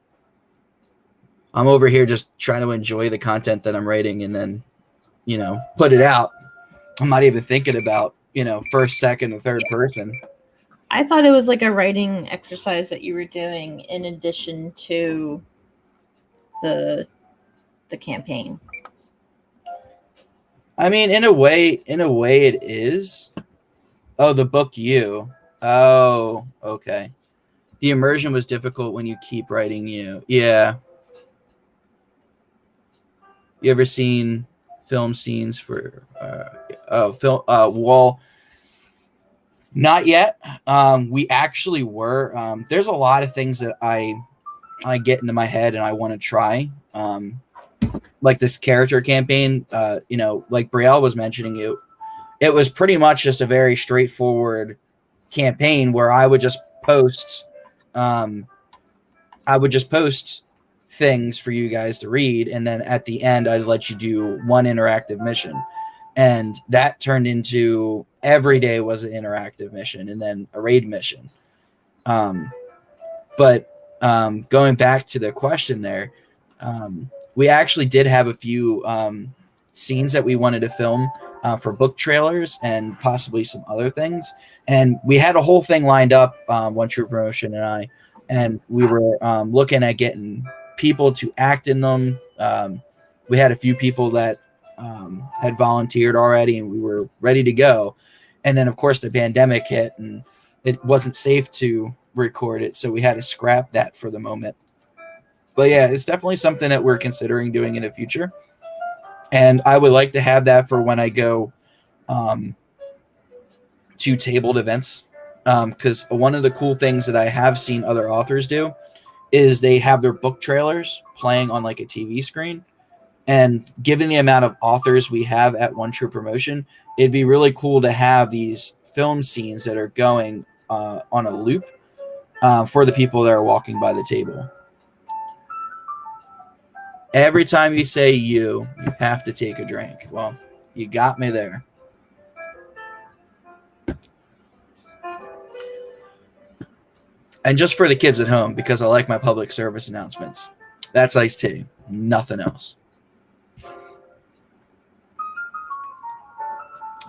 over here just trying to enjoy the content that I'm writing and then, put it out. I'm not even thinking about, first, second, or third person. I thought it was like a writing exercise that you were doing in addition to the campaign. I mean, in a way it is. Oh, the book you. Oh, okay. The immersion was difficult when you keep writing you. Yeah. You ever seen film scenes for film well, not yet. We actually were. There's a lot of things that I get into my head and I want to try. Like this character campaign, like Brielle was mentioning, it was pretty much just a very straightforward campaign where I would just post things for you guys to read, and then at the end I'd let you do one interactive mission, and that turned into every day was an interactive mission and then a raid mission. But going back to the question there, we actually did have a few scenes that we wanted to film for book trailers and possibly some other things. And we had a whole thing lined up, One True Promotion and we were looking at getting people to act in them. We had a few people that had volunteered already, and we were ready to go. And then, of course, the pandemic hit, and it wasn't safe to record it, so we had to scrap that for the moment. But yeah, it's definitely something that we're considering doing in the future. And I would like to have that for when I go to tabled events. Because one of the cool things that I have seen other authors do is they have their book trailers playing on like a TV screen. And given the amount of authors we have at One True Promotion, it'd be really cool to have these film scenes that are going on a loop for the people that are walking by the table. Every time you say you have to take a drink. Well, you got me there. And just for the kids at home, because I like my public service announcements. That's iced tea. Nothing else. I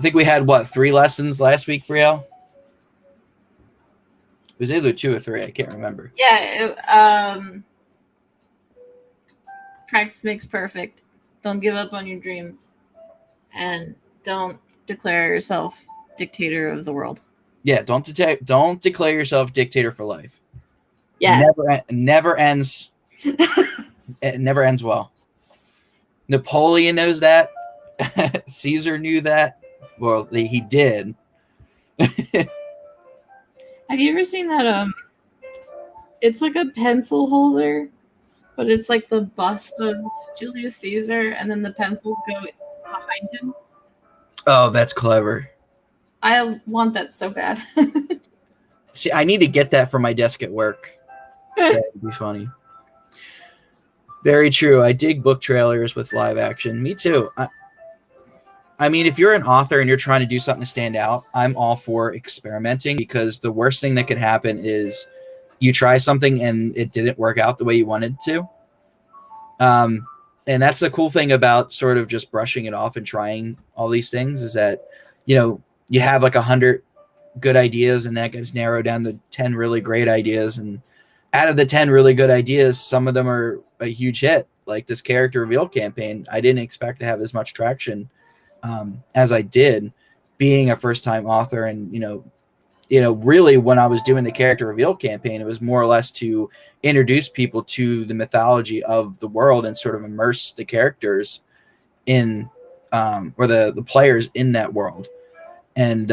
think we had, 3 lessons last week, Brielle? It was either 2 or 3. I can't remember. Yeah. Practice makes perfect. Don't give up on your dreams. And don't declare yourself dictator of the world. Yeah, don't declare yourself dictator for life. Yeah. Never ends. It never ends well. Napoleon knows that. Caesar knew that. Well, he did. Have you ever seen that? It's like a pencil holder, but it's like the bust of Julius Caesar, and then the pencils go behind him. Oh, that's clever. I want that so bad. See, I need to get that for my desk at work. That would be funny. Very true. I dig book trailers with live action. Me too. I mean, if you're an author and you're trying to do something to stand out, I'm all for experimenting, because the worst thing that could happen is you try something and it didn't work out the way you wanted to. And that's the cool thing about sort of just brushing it off and trying all these things, is that, you have like 100 good ideas, and that gets narrowed down to 10 really great ideas. And out of the 10 really good ideas, some of them are a huge hit. Like this character reveal campaign, I didn't expect to have as much traction as I did, being a first-time author. And really, when I was doing the character reveal campaign, it was more or less to introduce people to the mythology of the world and sort of immerse the characters in, or the players in that world. And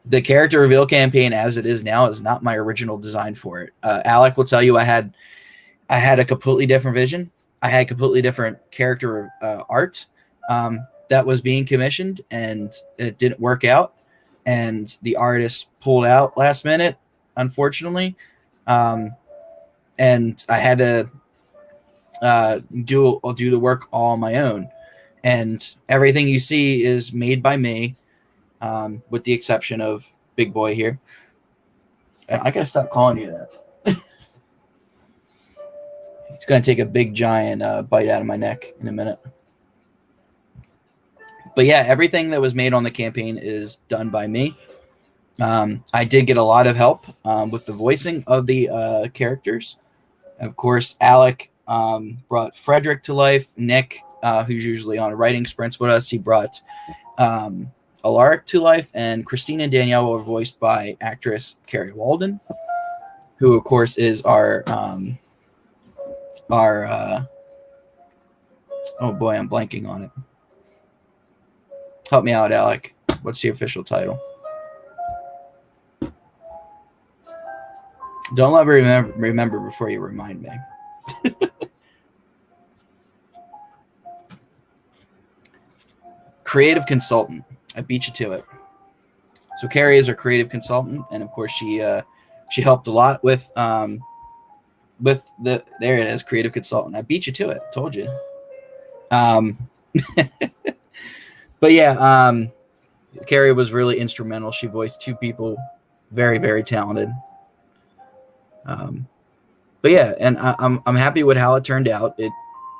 the character reveal campaign as it is now is not my original design for it. Alec will tell you I had a completely different vision. I had completely different character art that was being commissioned, and it didn't work out. And the artist pulled out last minute, unfortunately. And I had to do the work all on my own. And everything you see is made by me, with the exception of Big Boy here. I gotta stop calling you that. He's gonna take a big giant bite out of my neck in a minute. But yeah, everything that was made on the campaign is done by me. I did get a lot of help with the voicing of the characters. Of course, Alec brought Frederick to life. Nick, who's usually on writing sprints with us, he brought Alaric to life. And Christine and Danielle were voiced by actress Carrie Walden, who, of course, is our oh boy, I'm blanking on it. Help me out, Alec. What's the official title? Don't let me remember before you remind me. Creative consultant. I beat you to it. So Carrie is our creative consultant, and of course she helped a lot with there it is, creative consultant. I beat you to it. Told you. But yeah, Carrie was really instrumental. She voiced two people, very, very talented. But yeah, and I'm happy with how it turned out. It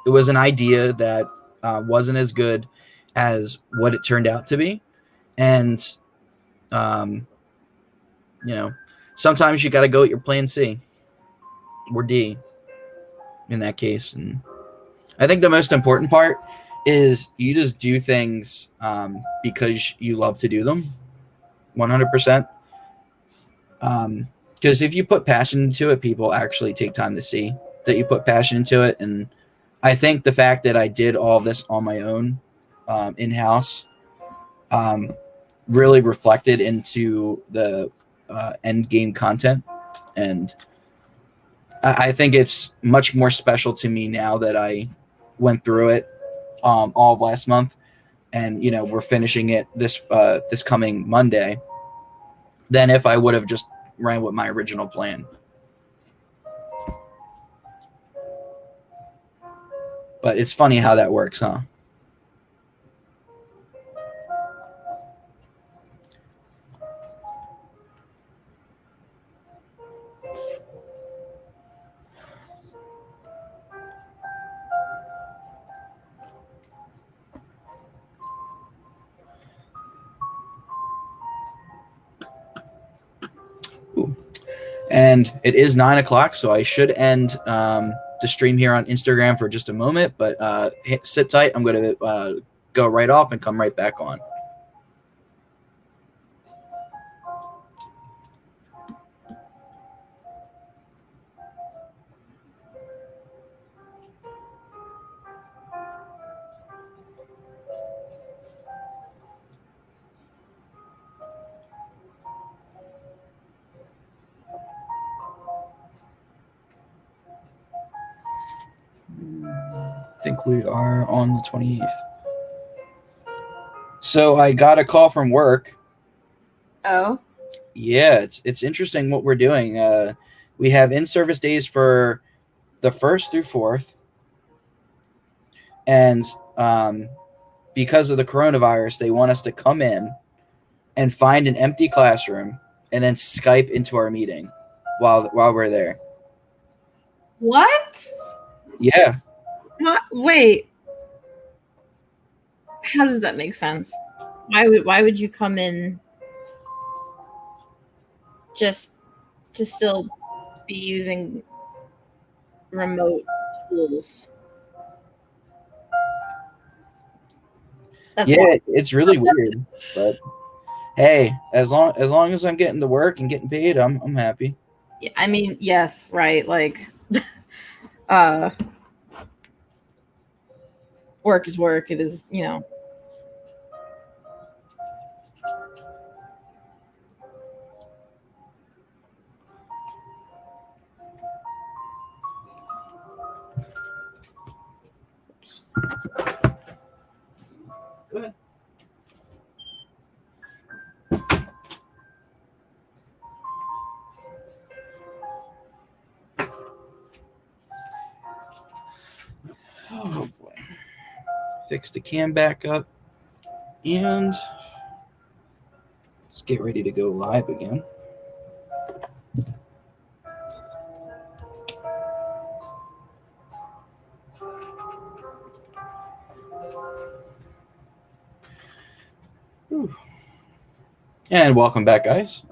was an idea that wasn't as good as what it turned out to be, and sometimes you got to go with your plan C or D in that case. And I think the most important part is you just do things because you love to do them, 100%. Because if you put passion into it, people actually take time to see that you put passion into it. And I think the fact that I did all this on my own, in-house, really reflected into the end game content. And I think it's much more special to me now that I went through it all of last month, and we're finishing it this coming Monday, than if I would have just ran with my original plan. But it's funny how that works, huh? Ooh. And it is 9 o'clock, so I should end the stream here on Instagram for just a moment. But sit tight. I'm going to go right off and come right back on. think we are on the 28th. So I got a call from work. Oh. Yeah, it's interesting what we're doing. We have in-service days for the 1st through 4th. And because of the coronavirus, they want us to come in and find an empty classroom and then Skype into our meeting while we're there. What? Yeah. What? Wait. How does that make sense? Why would you come in just to still be using remote tools? That's Yeah, wild. it's really weird, but hey, as long as I'm getting to work and getting paid, I'm happy. Yeah, I mean, yes, right. Like, uh, work is work. It is, you know. Go ahead. Oh boy. Fix the cam back up and let's get ready to go live again. Whew. And welcome back, guys.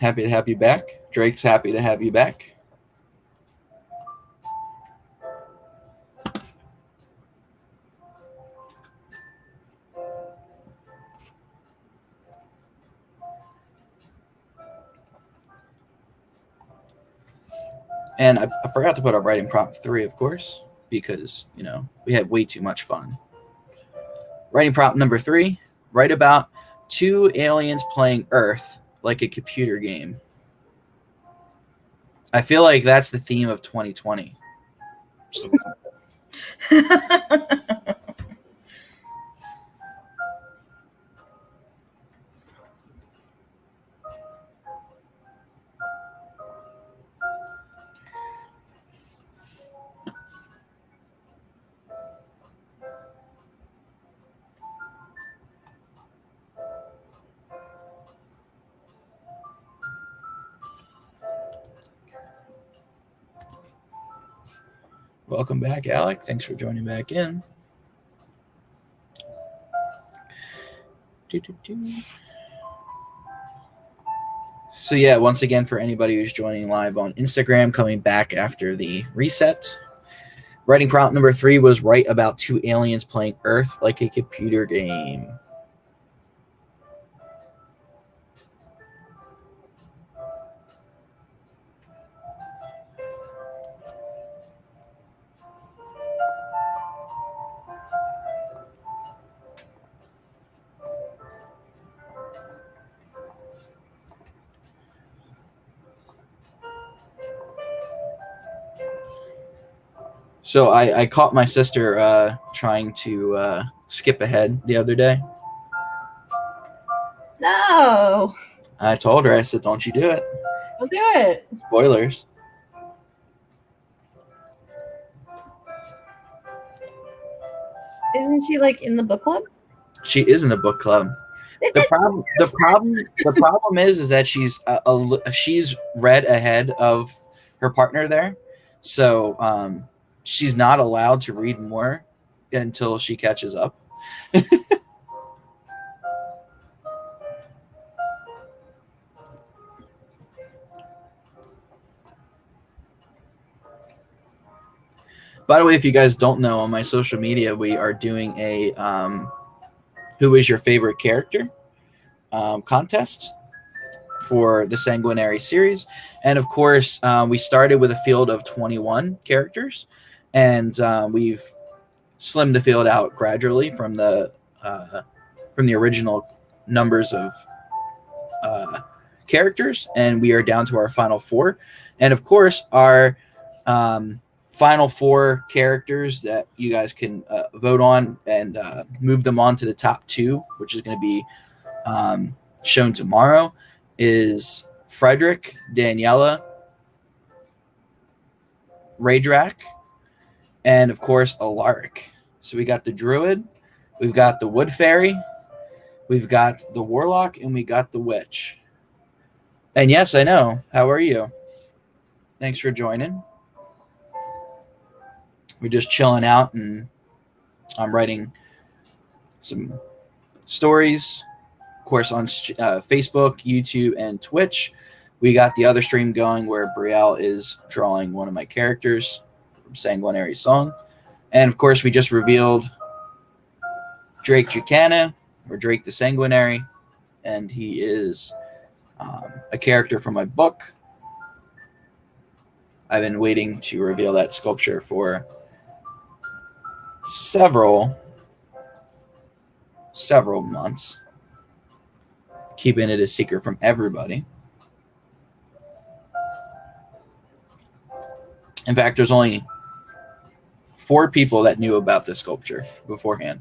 Happy to have you back. Drake's happy to have you back. And I forgot to put up writing prompt 3, of course, because, you know, we had way too much fun. Writing prompt number 3, write about 2 aliens playing Earth like a computer game. I feel like that's the theme of 2020. Welcome back, Alec. Thanks for joining back in. So yeah, once again, for anybody who's joining live on Instagram, coming back after the reset, writing prompt number 3 was write about 2 aliens playing Earth like a computer game. So I caught my sister trying to skip ahead the other day. No. I told her, I said, don't you do it. Don't do it. Spoilers. Isn't she like in the book club? She is in the book club. The problem is that she's read ahead of her partner there, so she's not allowed to read more until she catches up. By the way, if you guys don't know, on my social media, we are doing a who is your favorite character contest for the Sanguinary series. And of course, we started with a field of 21 characters, and we've slimmed the field out gradually from the original numbers of characters, and we are down to our final 4. And of course, our Final four characters that you guys can vote on and move them on to the top two, which is going to be shown tomorrow, is Frederick, Daniela, Raydrak, and of course Alaric. So we got the Druid, we've got the Wood Fairy, we've got the Warlock, and we got the Witch. And yes, I know. How are you? Thanks for joining. We're just chilling out, and I'm writing some stories, of course, on Facebook, YouTube, and Twitch. We got the other stream going where Brielle is drawing one of my characters from Sanguinary Song. And, of course, we just revealed Drake Jucana, or Drake the Sanguinary, and he is a character from my book. I've been waiting to reveal that sculpture for several months, keeping it a secret from everybody. In fact, there's only 4 people that knew about this sculpture beforehand.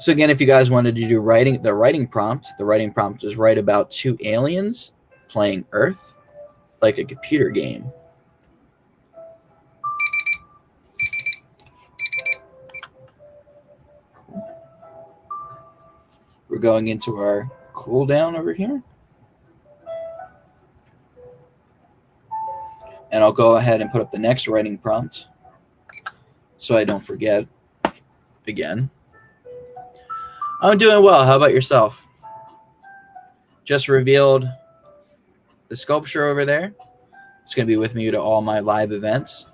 So again, if you guys wanted to do the writing prompt is write about 2 aliens playing Earth like a computer game. We're going into our cooldown over here. And I'll go ahead and put up the next writing prompt so I don't forget again. I'm doing well. How about yourself? Just revealed the sculpture over there. It's going to be with me to all my live events.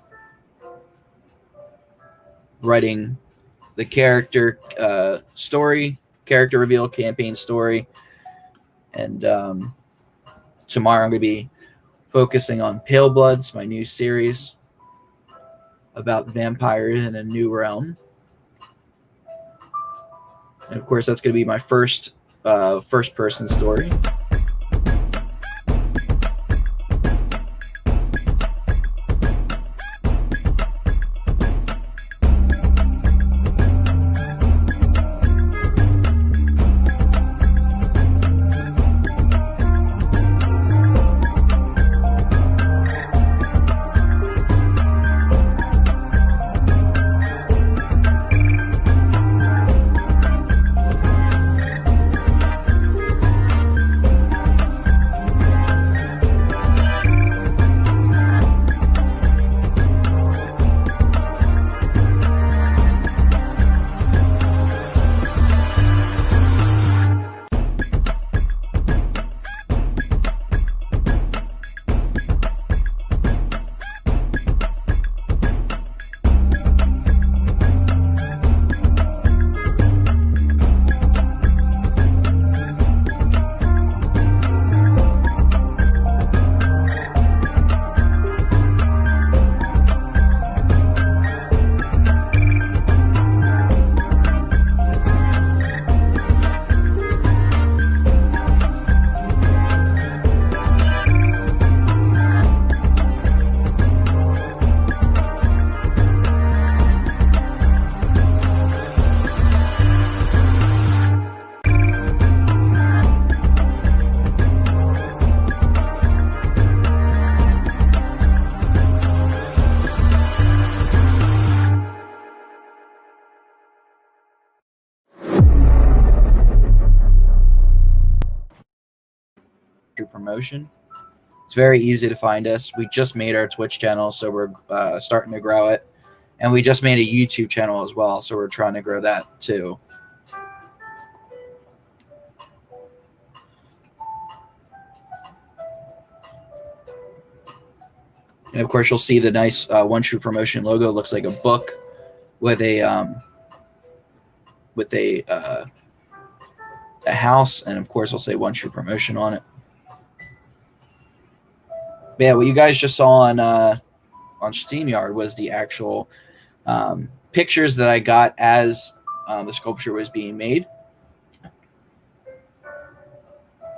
Writing the character story, character reveal, campaign story. And tomorrow I'm going to be focusing on Pale Bloods, my new series about vampires in a new realm. And of course, that's going to be my first person story. Promotion. It's very easy to find us. We just made our Twitch channel, so we're starting to grow it. And we just made a YouTube channel as well, so we're trying to grow that too. And of course, you'll see the nice One True Promotion logo. It looks like a book with a house, and of course, I'll say One True Promotion on it. But yeah, what you guys just saw on StreamYard was the actual pictures that I got as the sculpture was being made.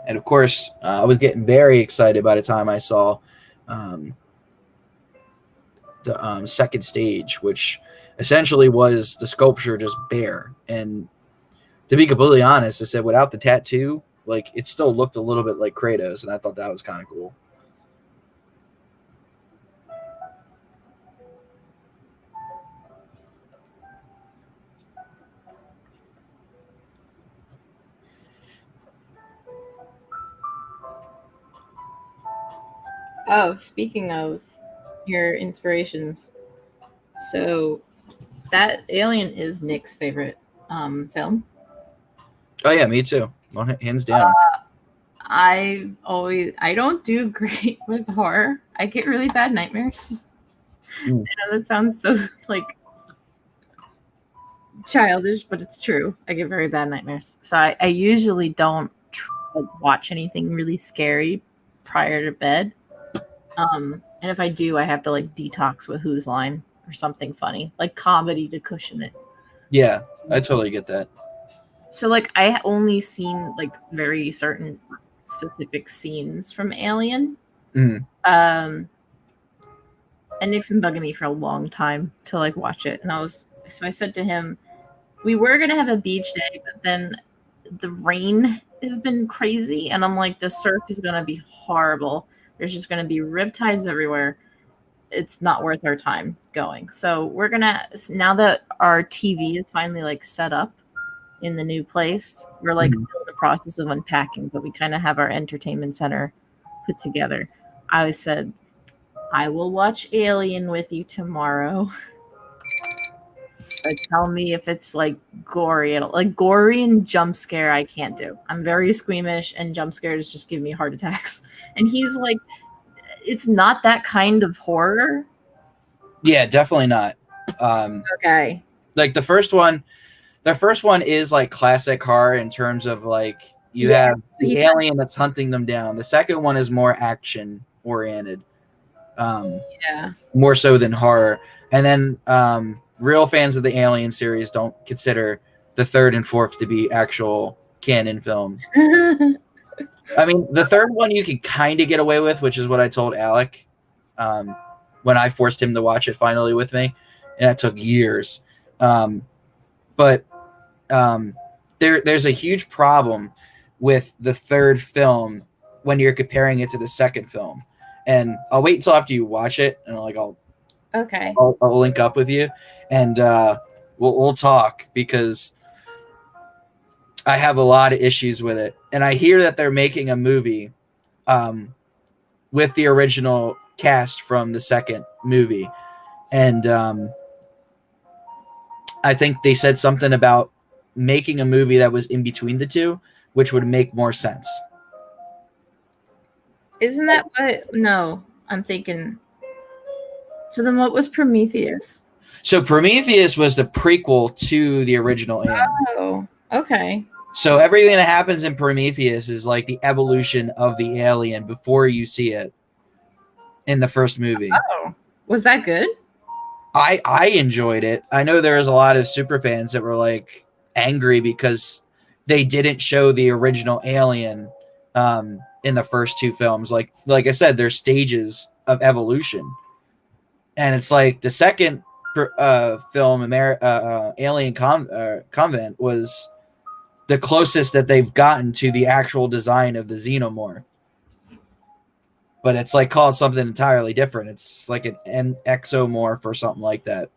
And of course, I was getting very excited by the time I saw the second stage, which essentially was the sculpture just bare. And to be completely honest, I said without the tattoo, like it still looked a little bit like Kratos, and I thought that was kind of cool. Oh, speaking of your inspirations, so that Alien is Nick's favorite film. Oh yeah, me too. Hands down. I don't do great with horror. I get really bad nightmares. I know that sounds so like childish, but it's true. I get very bad nightmares. So I usually don't watch anything really scary prior to bed. And if I do, I have to like detox with Whose Line or something funny, like comedy to cushion it. Yeah, I totally get that. So like I only seen like very certain specific scenes from Alien. And Nick's been bugging me for a long time to like watch it. And I said to him, we were gonna have a beach day, but then the rain has been crazy, and I'm like, the surf is gonna be horrible. There's just gonna be riptides everywhere. It's not worth our time going. So we're gonna, now that our TV is finally like set up in the new place, we're like still in the process of unpacking, but we kind of have our entertainment center put together. I said, I will watch Alien with you tomorrow. But tell me if it's like gory. Like gory and jump scare, I can't do. I'm very squeamish, and jump scares just give me heart attacks. And he's like, it's not that kind of horror. Yeah, definitely not. Okay. Like the first one is like classic horror in terms of like you have the alien that's hunting them down. The second one is more action oriented. More so than horror. And then real fans of the Alien series don't consider the third and fourth to be actual canon films. I mean, the third one you can kind of get away with, which is what I told Alec when I forced him to watch it finally with me. And that took years. But there's a huge problem with the third film when you're comparing it to the second film. And I'll wait until after you watch it, and I'll link up with you, and we'll talk, because I have a lot of issues with it. And I hear that they're making a movie with the original cast from the second movie, and I think they said something about making a movie that was in between the two, which would make more sense. Isn't that what? No, I'm thinking. So then what was Prometheus? So Prometheus was the prequel to the original Alien. Oh, okay. So everything that happens in Prometheus is like the evolution of the alien before you see it in the first movie. Oh, was that good? I enjoyed it. I know there was a lot of super fans that were like angry because they didn't show the original Alien in the first two films. Like I said, there's stages of evolution, and it's like the second film, Alien Convent, was the closest that they've gotten to the actual design of the xenomorph. But it's like called something entirely different. It's like an exomorph or something like that.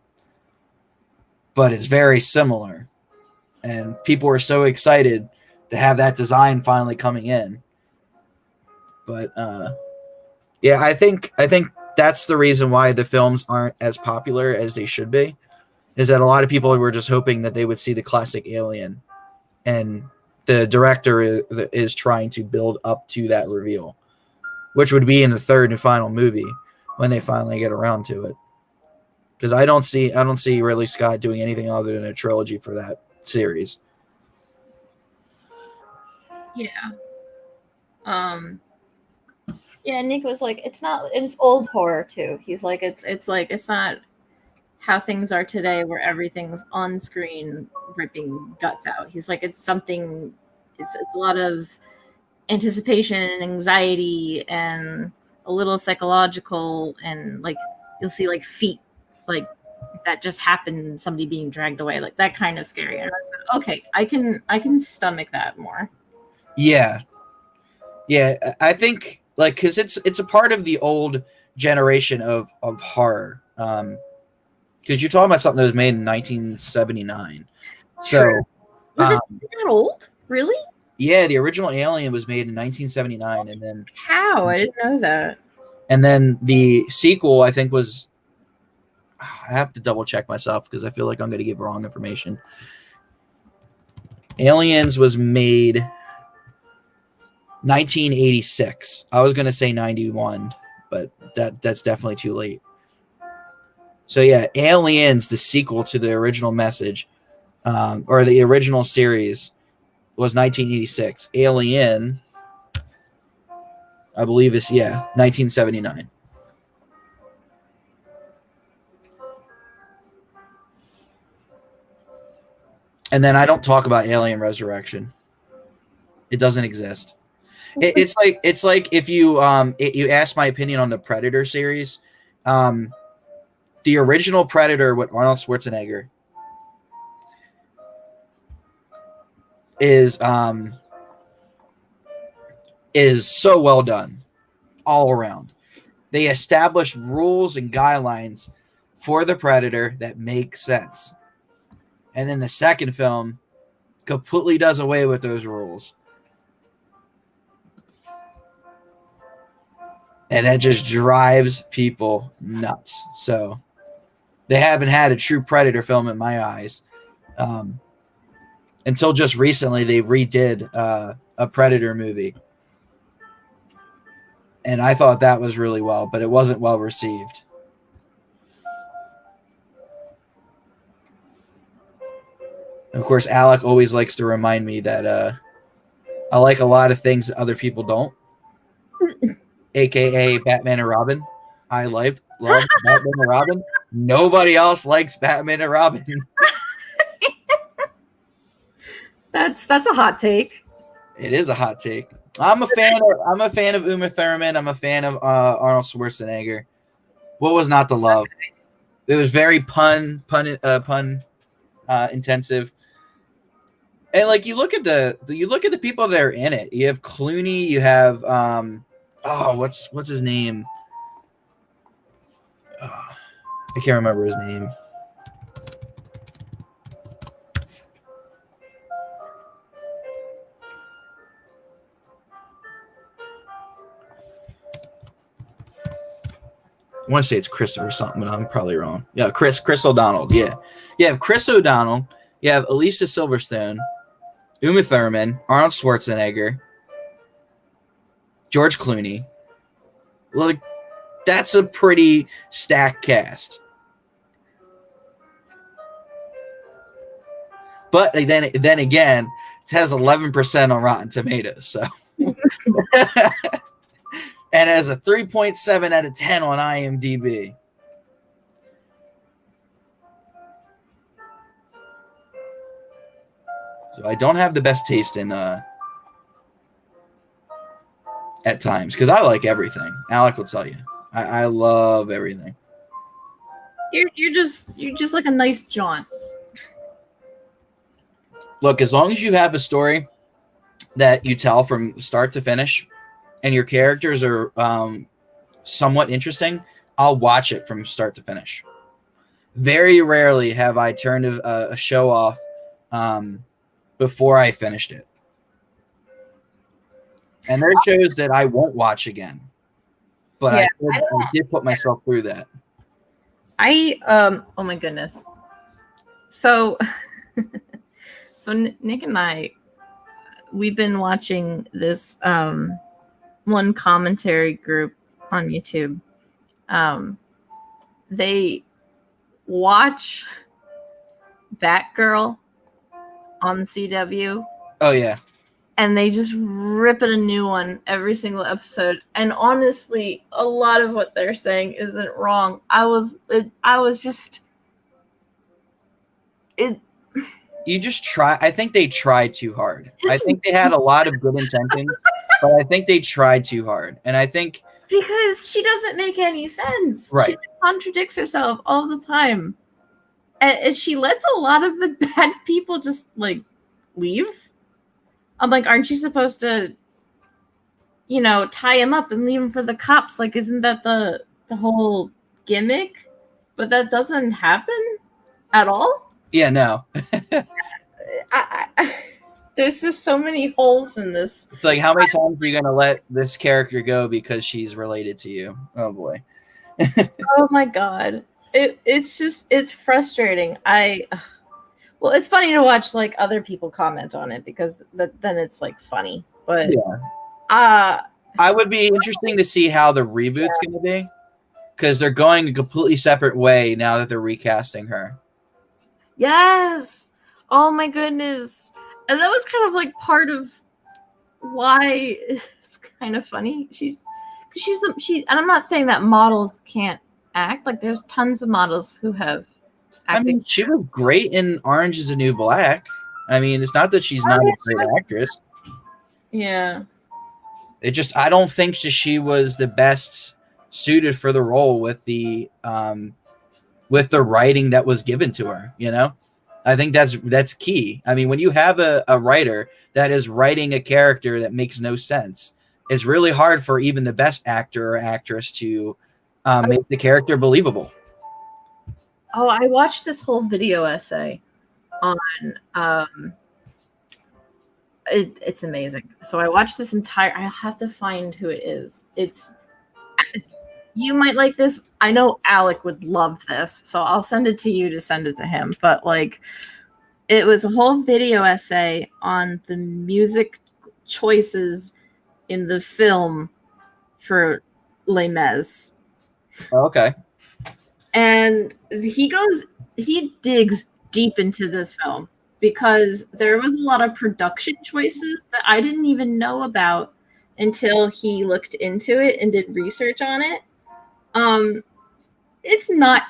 But it's very similar. And people were so excited to have that design finally coming in. But yeah, I think that's the reason why the films aren't as popular as they should be, is that a lot of people were just hoping that they would see the classic Alien. And the director is trying to build up to that reveal, which would be in the third and final movie. when they finally get around to it. Because I don't see Ridley Scott doing anything other than a trilogy for that series. Yeah. Yeah, Nick was like, it's old horror too. He's like, it's not how things are today where everything's on screen ripping guts out. He's like, it's a lot of anticipation and anxiety and a little psychological, and like you'll see like feet like that just happened, somebody being dragged away, like that kind of scary. And I said, okay, I can stomach that more. Yeah, yeah. I think like because it's a part of the old generation of horror. Because you're talking about something that was made in 1979. So Was it that old? Really? yeah, the original Alien was made in 1979, and then How? I didn't know that. And then the sequel, I think, was. I have to double check myself because I feel like I'm going to give wrong information. Aliens was made 1986. I was going to say 91, but that's definitely too late. So yeah, Aliens, the sequel to the original message, or the original series, was 1986. Alien, I believe, is 1979. And then I don't talk about Alien Resurrection. It doesn't exist. It's like if you you ask my opinion on the Predator series, the original Predator with Arnold Schwarzenegger is so well done all around. They established rules and guidelines for the Predator that make sense. And then the second film completely does away with those rules. And that just drives people nuts. So they haven't had a true Predator film in my eyes. Until just recently, they redid a Predator movie. And I thought that was really well, but it wasn't well received. And of course, Alec always likes to remind me that I like a lot of things that other people don't, aka Batman and Robin. I love Batman and Robin. Nobody else likes Batman and Robin. That's a hot take. It is a hot take. I'm a fan of Uma Thurman. I'm a fan of Arnold Schwarzenegger. What was not to love? It was very pun intensive. And like you look at the people that are in it. You have Clooney. You have what's his name? I can't remember his name. I want to say it's Chris or something, but I'm probably wrong. Yeah, Chris O'Donnell. Yeah, you have Chris O'Donnell. You have Alicia Silverstone, Uma Thurman, Arnold Schwarzenegger, George Clooney. Like, that's a pretty stacked cast. But then again, it has 11% on Rotten Tomatoes. So, and it has a 3.7 out of 10 on IMDb. So I don't have the best taste in at times because I like everything. Alec will tell you, I love everything. You're just like a nice jaunt. Look, as long as you have a story that you tell from start to finish, and your characters are somewhat interesting, I'll watch it from start to finish. Very rarely have I turned a show off before I finished it. And there are shows that I won't watch again. But yeah, I did put myself through that. Oh my goodness. So Nick and I, we've been watching this one commentary group on YouTube. They watch Batgirl on the CW. Oh yeah. And they just rip it a new one every single episode. And honestly, a lot of what they're saying isn't wrong. You just try. I think they tried too hard. I think they had a lot of good intentions, but I think they tried too hard. And I think because she doesn't make any sense. Right. She contradicts herself all the time. And she lets a lot of the bad people just like leave. I'm like, aren't you supposed to, tie him up and leave him for the cops? Like, isn't that the whole gimmick? But that doesn't happen at all. Yeah, no. There's just so many holes in this. It's like, how many times are you going to let this character go because she's related to you? Oh, boy. Oh, my God. It's frustrating. Well, it's funny to watch, like, other people comment on it because then it's, like, funny. But, yeah. I would be interesting to see how the reboot's going to be because they're going a completely separate way now that they're recasting her. Yes. Oh my goodness. And that was kind of like part of why it's kind of funny. She's and I'm not saying that models can't act. Like there's tons of models who have acted. I mean, she was great in Orange is the New Black. I mean, it's not that she's not a great actress. Yeah. It just, I don't think she was the best suited for the role with the writing that was given to her, I think that's key. I mean, when you have a writer that is writing a character that makes no sense, it's really hard for even the best actor or actress to make the character believable. Oh, I watched this whole video essay on it's amazing. So I watched this entire, I'll have to find who it is. You might like this. I know Alec would love this, so I'll send it to you to send it to him. But like, it was a whole video essay on the music choices in the film for Les Mis. Okay. And he digs deep into this film because there was a lot of production choices that I didn't even know about until he looked into it and did research on it. It's not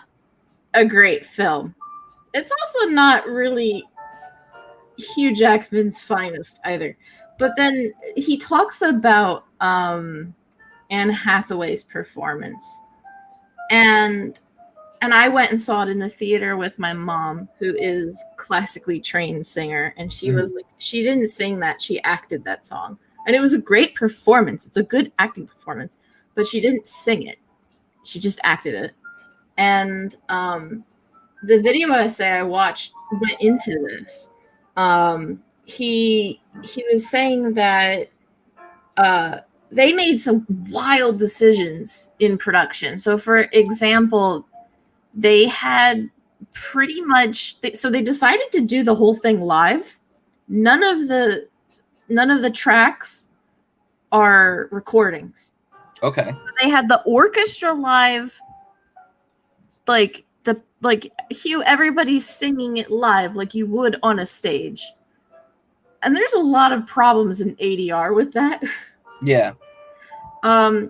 a great film. It's also not really Hugh Jackman's finest either. But then he talks about Anne Hathaway's performance. And I went and saw it in the theater with my mom, who is classically trained singer, and she was like, she didn't sing that, she acted that song. And it was a great performance. It's a good acting performance, but she didn't sing it. She just acted it. And the video essay I watched went into this. He was saying that they made some wild decisions in production. So, for example, they had pretty much so they decided to do the whole thing live. None of the tracks are recordings. Okay. So they had the orchestra live, like everybody's singing it live like you would on a stage. And there's a lot of problems in ADR with that. Yeah. And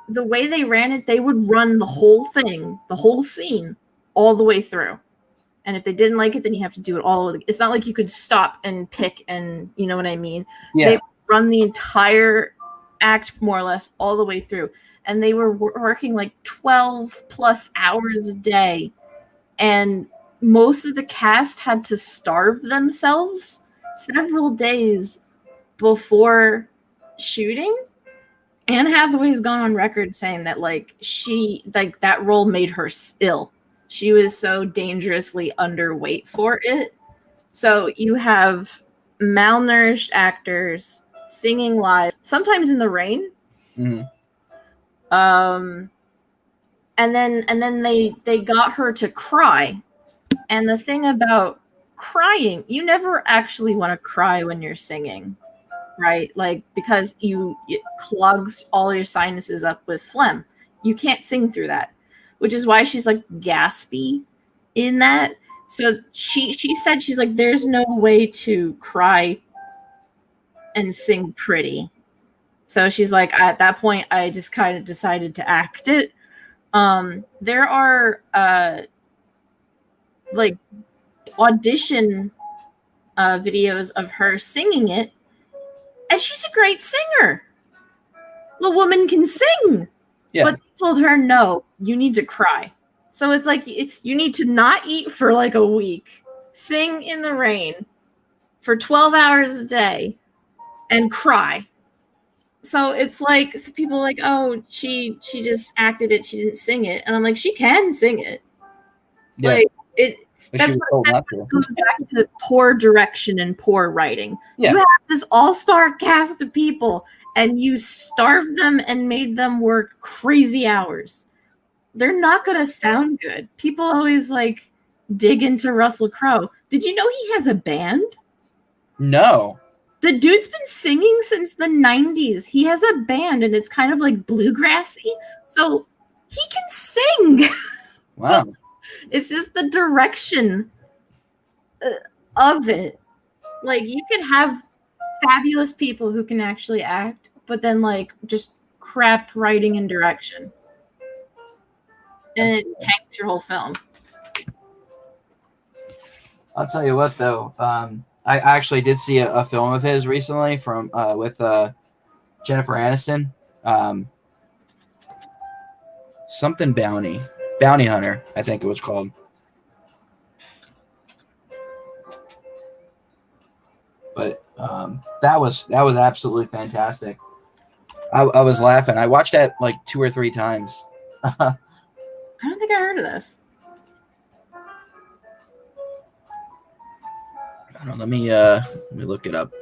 the way they ran it, they would run the whole thing, the whole scene, all the way through. And if they didn't like it, then you have to do it all. It's not like you could stop and pick and, you know what I mean? Yeah. They run the entire act more or less all the way through. And they were working like 12 plus hours a day. And most of the cast had to starve themselves several days before shooting. Anne Hathaway's gone on record saying that that role made her ill. She was so dangerously underweight for it. So you have malnourished actors singing live, sometimes in the rain. Mm-hmm. And then they got her to cry. And the thing about crying, you never actually want to cry when you're singing, right? Like, because it clogs all your sinuses up with phlegm. you can't sing through that, which is why she's like gaspy in that. So she said, she's like, there's no way to cry and sing pretty. So she's like, at that point, I just kind of decided to act it. There are like audition videos of her singing it, and she's a great singer. The woman can sing, but they told her, no, you need to cry. So it's like you need to not eat for like a week, sing in the rain for 12 hours a day, and cry. So it's like, so people are like, oh, she just acted it, she didn't sing it, and I'm like, she can sing it. Yeah. Like it. That's what goes back to poor direction and poor writing. Yeah. You have this all-star cast of people, and you starved them and made them work crazy hours. They're not going to sound good. People always like dig into Russell Crowe. Did you know he has a band? No. The dude's been singing since the 90s. He has a band, and it's kind of like bluegrassy. So he can sing. Wow. It's just the direction of it. Like, you can have fabulous people who can actually act, but then like just crap writing and direction, and it tanks your whole film. I'll tell you what, though. I actually did see a film of his recently from with Jennifer Aniston. Something Bounty Hunter, I think it was called. But that was absolutely fantastic. I was laughing. I watched that like 2 or 3 times. I don't think I heard of this. I don't know. Let me look it up.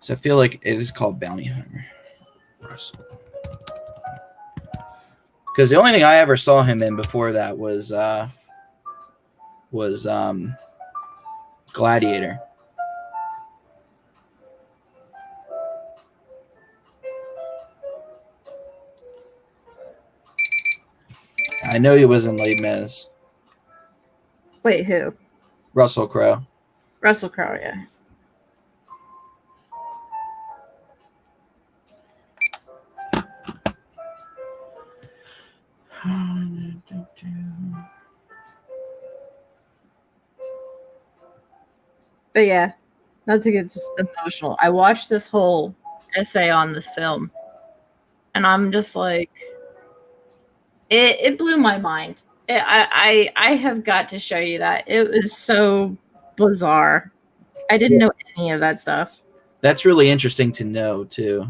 So I feel like it is called Bounty Hunter. Russell. Because the only thing I ever saw him in before that was Gladiator. I know he was in Les Mis. Wait, who? Russell Crowe. Russell Crowe, yeah. But yeah, not to get just emotional. I watched this whole essay on this film, and I'm just like, it blew my mind. I have got to show you that. It was so bizarre. I didn't know any of that stuff. That's really interesting to know, too.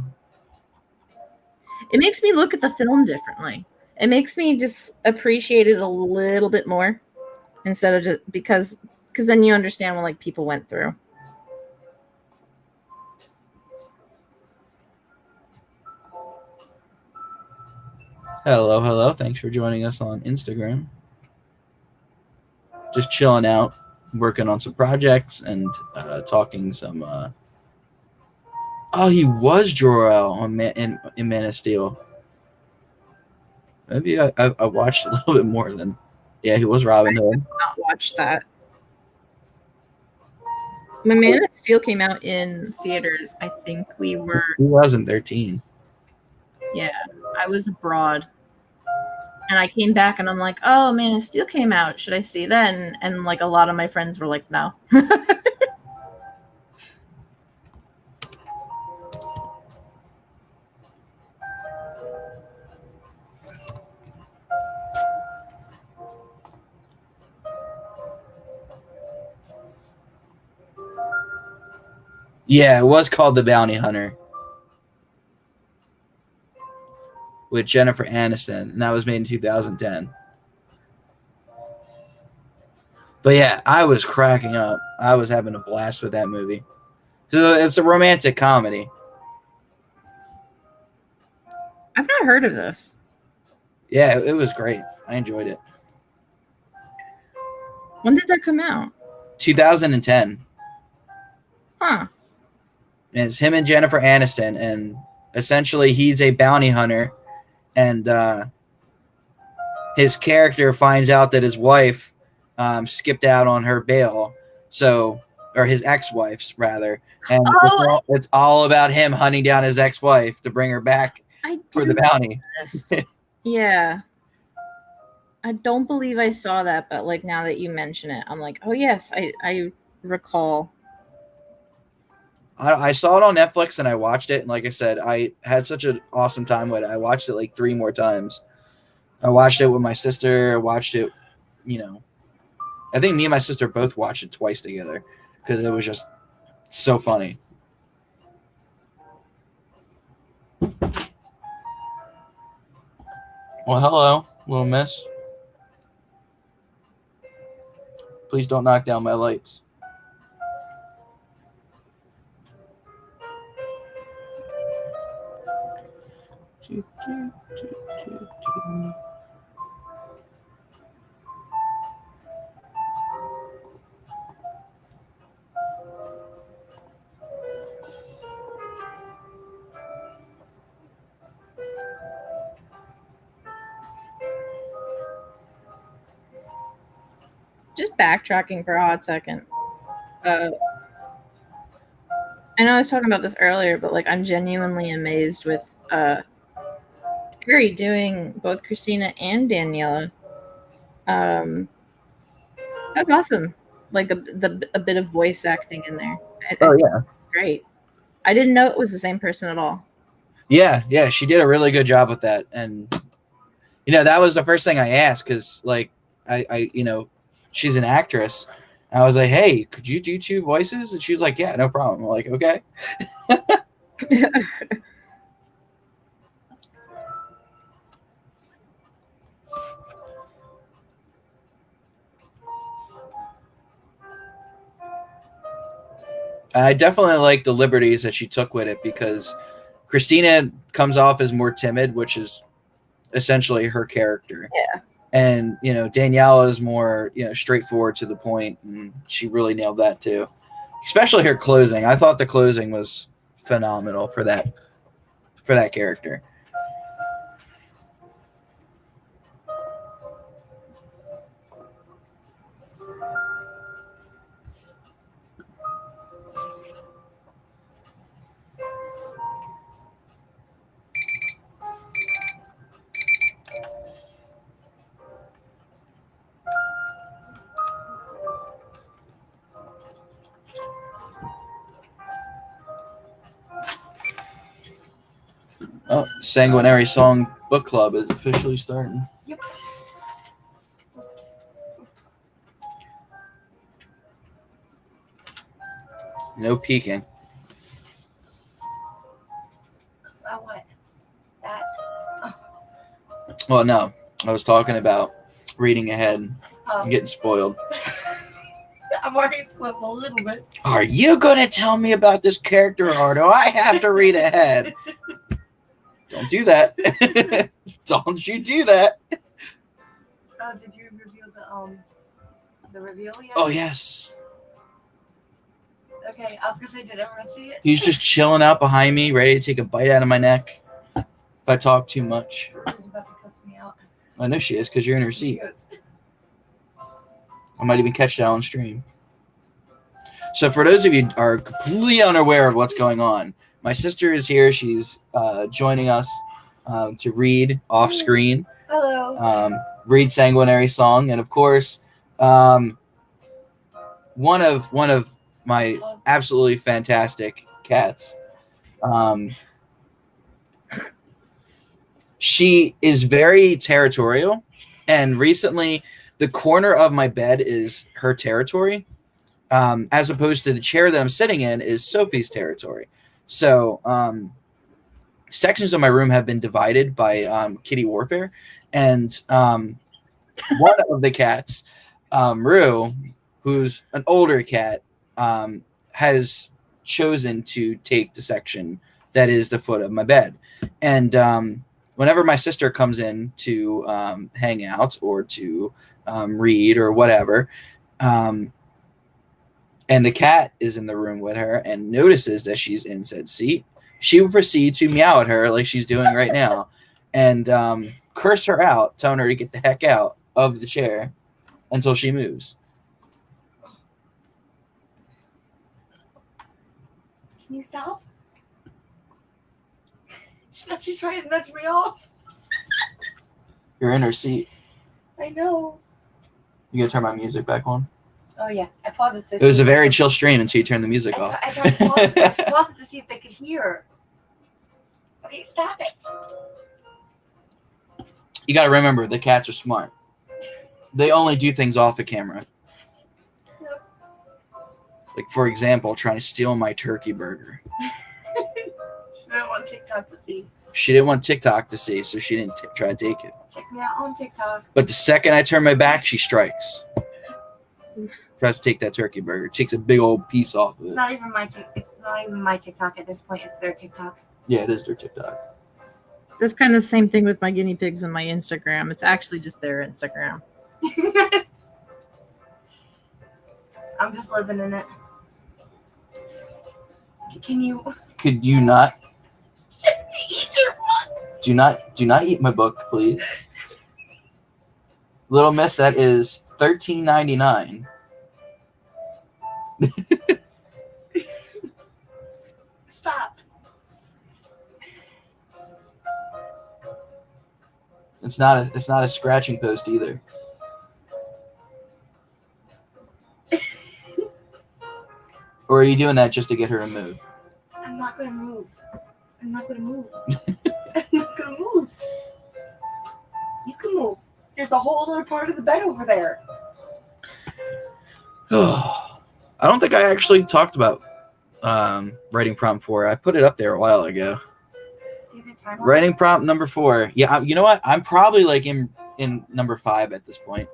It makes me look at the film differently. It makes me just appreciate it a little bit more, instead of just because then you understand what like people went through. Hello. Thanks for joining us on Instagram. Just chilling out, working on some projects, and talking some. Oh, he was Jor-El in Man of Steel. Maybe I watched a little bit more than. Yeah, he was Robin Hood. I did not watch that. When Man of Steel came out in theaters, I think we were 2013. Yeah, I was abroad. And I came back and I'm like, oh, Man of Steel came out. Should I see that? And like a lot of my friends were like, no. Yeah, it was called The Bounty Hunter with Jennifer Aniston, and that was made in 2010. But yeah, I was cracking up. I was having a blast with that movie. So it's a romantic comedy. I've not heard of this. Yeah, it was great. I enjoyed it. When did that come out? 2010. Huh. And it's him and Jennifer Aniston, and essentially he's a bounty hunter, and his character finds out that his wife skipped out on her bail, or his ex-wife's rather, and it's all about him hunting down his ex-wife to bring her back for the bounty. Yeah. I don't believe I saw that, but like now that you mention it, I'm like, oh yes, I recall. I saw it on Netflix and I watched it, and like I said, I had such an awesome time with it. I watched it like 3 more times. I watched it with my sister. I watched it, I think me and my sister both watched it twice together because it was just so funny. Well, hello, little miss. Please don't knock down my lights. Just backtracking for a hot second. I know I was talking about this earlier, but like I'm genuinely amazed with Harry doing both Christina and Daniela. That's awesome. Like a bit of voice acting in there. I think it's great. I didn't know it was the same person at all. Yeah, she did a really good job with that, and that was the first thing I asked because like I she's an actress. I was like, hey, could you do 2 voices? And she was like, yeah, no problem. I'm like, okay. I definitely like the liberties that she took with it because Christina comes off as more timid, which is essentially her character. Yeah. And, Daniela is more, straightforward to the point, and she really nailed that too. Especially her closing. I thought the closing was phenomenal for that character. Oh, Sanguinary Song Book Club is officially starting. Yep. No peeking. What? That? Oh. Well, no. I was talking about reading ahead. I'm getting spoiled. I'm already spoiled a little bit. Are you going to tell me about this character, or do I have to read ahead? Don't do that. Don't you do that. Did you review the reveal yet? Oh, yes. Okay, I was going to say, did everyone see it? He's just chilling out behind me, ready to take a bite out of my neck if I talk too much. She's about to cuss me out. I know she is because you're in her seat. I might even catch that on stream. So for those of you who are completely unaware of what's going on, my sister is here. She's joining us to read off screen. Hello. Read Sanguinary Song, and of course, one of my absolutely fantastic cats. She is very territorial, and recently the corner of my bed is her territory, as opposed to the chair that I'm sitting in is Sophie's territory. So sections of my room have been divided by kitty warfare, and one of the cats, Rue, who's an older cat, has chosen to take the section that is the foot of my bed. And whenever my sister comes in to hang out or to read or whatever, and the cat is in the room with her and notices that she's in said seat, she will proceed to meow at her like she's doing right now. and curse her out, telling her to get the heck out of the chair until she moves. Can you stop? She's trying to nudge me off. You're in her seat. I know. You gonna turn my music back on? Oh yeah, I paused it. It was a very chill stream until you turned the music off. I tried to pause it to see if they could hear. Okay, stop it. You gotta remember, the cats are smart. They only do things off the camera. Yep. Like, for example, trying to steal my turkey burger. She didn't want TikTok to see. She didn't want TikTok to see, so she didn't try to take it. Check me out on TikTok. But the second I turn my back, she strikes. Tries to take that turkey burger. Takes a big old piece off of It's it. not even my TikTok at this point. It's their TikTok. Yeah, it is their TikTok. That's kind of the same thing with my guinea pigs and my Instagram. It's actually just their Instagram. I'm just living in it. Can you Could you not? eat your book? Do not eat my book, please. Little Miss, that is $13.99. Stop. It's not a scratching post either. Or are you doing that just to get her to move? I'm not gonna move. I'm not gonna move. I'm not gonna move. You can move. There's a whole other part of the bed over there. I don't think I actually talked about writing prompt 4. I put it up there a while ago. Do you have a timer? Writing prompt number 4. Yeah, you know what? I'm probably like in number 5 at this point.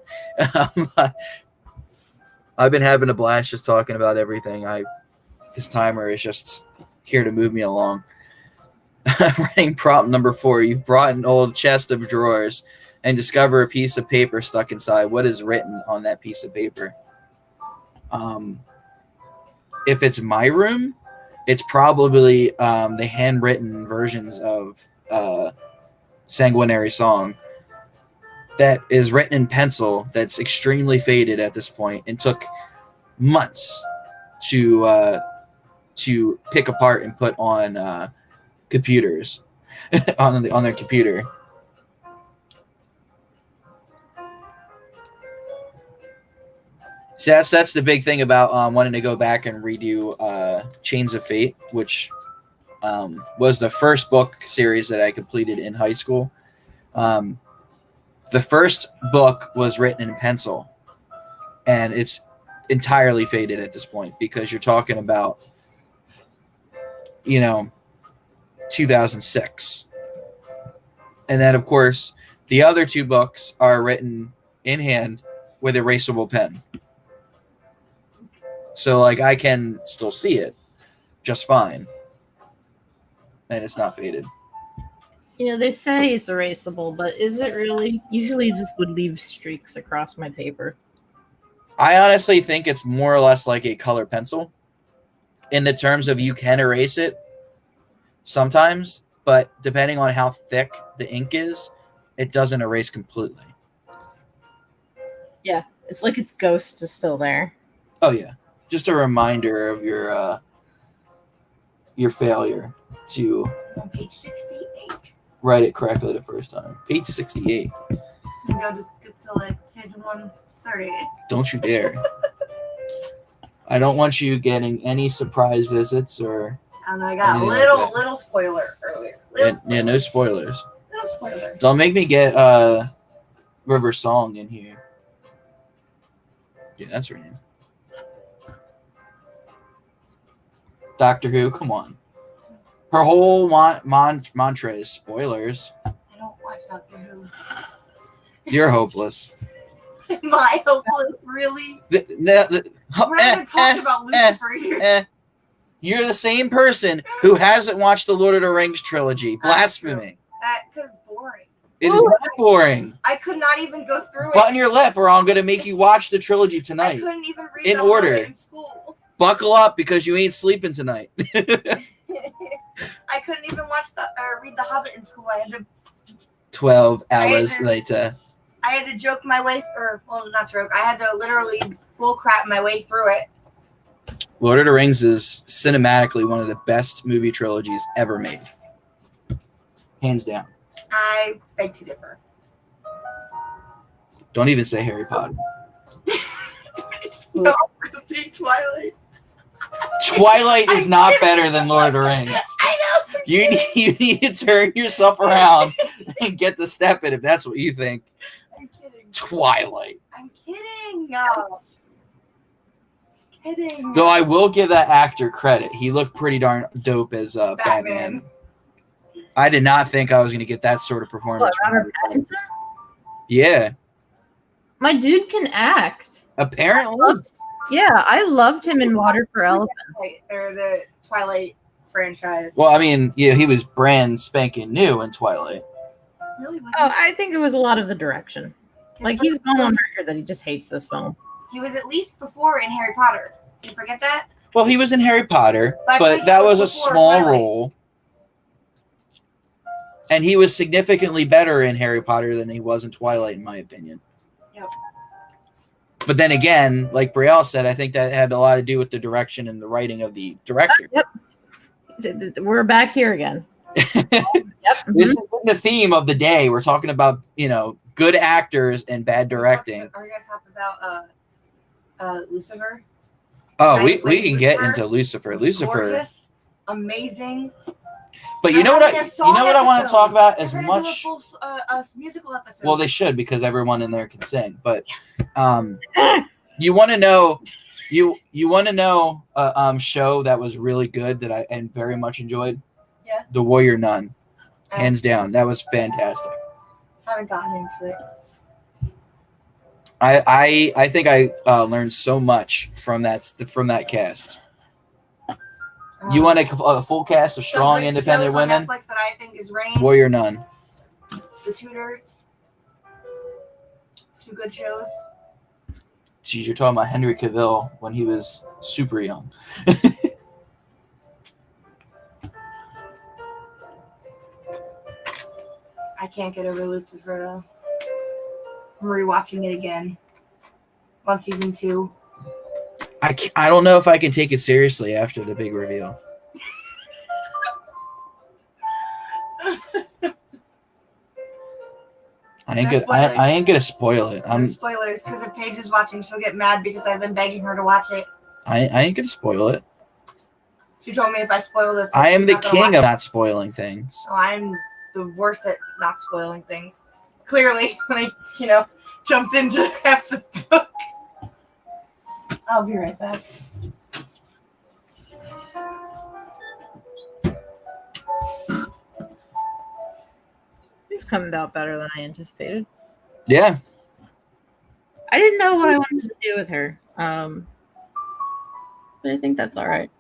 I've been having a blast just talking about everything. This timer is just here to move me along. Writing prompt number 4. You've brought an old chest of drawers and discover a piece of paper stuck inside. What is written on that piece of paper? If it's my room, it's probably the handwritten versions of Sanguinary Song that is written in pencil, that's extremely faded at this point and took months to pick apart and put on computers on their computer. So that's the big thing about wanting to go back and redo Chains of Fate, which was the first book series that I completed in high school. The first book was written in pencil, and it's entirely faded at this point because you're talking about, 2006. And then, of course, the other 2 books are written in hand with erasable pen. So, like, I can still see it just fine. And it's not faded. They say it's erasable, but is it really? Usually just would leave streaks across my paper. I honestly think it's more or less like a color pencil in the terms of you can erase it sometimes, but depending on how thick the ink is, it doesn't erase completely. Yeah, it's like its ghost is still there. Oh, yeah. Just a reminder of your failure to On page 68. write it correctly the first time. Page 68. Maybe I'll just skip to like page 130. Don't you dare. I don't want you getting any surprise visits or And I got a Anything like that. little spoiler earlier. yeah, no spoilers. Little spoiler. Don't make me get River Song in here. Yeah, that's her name. Doctor Who, come on. Her whole mantra is spoilers. I don't watch Doctor Who. You're hopeless. Am I hopeless? Really? We're We're not even talking about Lucifer here. You're the same person who hasn't watched the Lord of the Rings trilogy. Blasphemy. Because boring. It is not boring. I could not even go through Button it. your lip or I'm going to make you watch the trilogy I tonight. couldn't even read In the order. Hobbit in school. Buckle up because you ain't sleeping tonight. I couldn't even read the Hobbit in school. I had to 12 I had hours to- later. I had to joke my way, or well, not joke. I had to literally bullcrap my way through it. Lord of the Rings is cinematically one of the best movie trilogies ever made. Hands down. I beg to differ. Don't even say Harry Potter. No, I'm gonna see Twilight. Twilight is not better than Lord of the Rings. I know. You need to turn yourself around and get the step in if that's what you think. I'm kidding. Twilight. I'm kidding. No. Kidding. Though I will give that actor credit. He looked pretty darn dope as Batman. I did not think I was going to get that sort of performance. What, from Robert Harry Potter. Pattinson? Yeah. My dude can act. Apparently. Yeah, I loved him in Water for Elephants. Or the Twilight franchise. Well, I mean, yeah, he was brand spanking new in Twilight. No, he wasn't. Oh, I think it was a lot of the direction. Like, he's gone on record that he just hates this film. He was at least before in Harry Potter. You forget that? Well, he was in Harry Potter, But but he that was was a before small Twilight. role. And he was significantly better in Harry Potter than he was in Twilight, in my opinion. Yep. But then again, like Brielle said, I think that had a lot to do with the direction and the writing of the director. Yep. We're back here again. Yep. This has been the theme of the day. We're talking about, good actors and bad directing. Are we going to talk about Lucifer? Oh, we Like can get Lucifer? into Lucifer. Lucifer. Gorgeous, amazing. But you know what I want to talk about as They're gonna do much. a full a musical episode. Well, they should, because everyone in there can sing. But you want to know, you want to know a show that was really good that I very much enjoyed. Yeah. The Warrior Nun, hands down. That was fantastic. Haven't gotten into it. I think I learned so much from that cast. You want a full cast of strong, independent women? Netflix that I think is Reign, Warrior Nun. The Tudors. Two good shows. Geez, you're talking about Henry Cavill when he was super young. I can't get over Lucifer though. I'm rewatching it again. On season 2. I don't know if I can take it seriously after the big reveal. I ain't gonna spoil it. No spoilers, because if Paige is watching, she'll get mad because I've been begging her to watch it. I ain't gonna spoil it. She told me if I spoil this, I am she's the not gonna king watch of it. not spoiling things. Oh, I'm the worst at not spoiling things. Clearly, when I, jumped into half the book. I'll be right back. It's coming out better than I anticipated. Yeah. I didn't know what I wanted to do with her. But I think that's all right.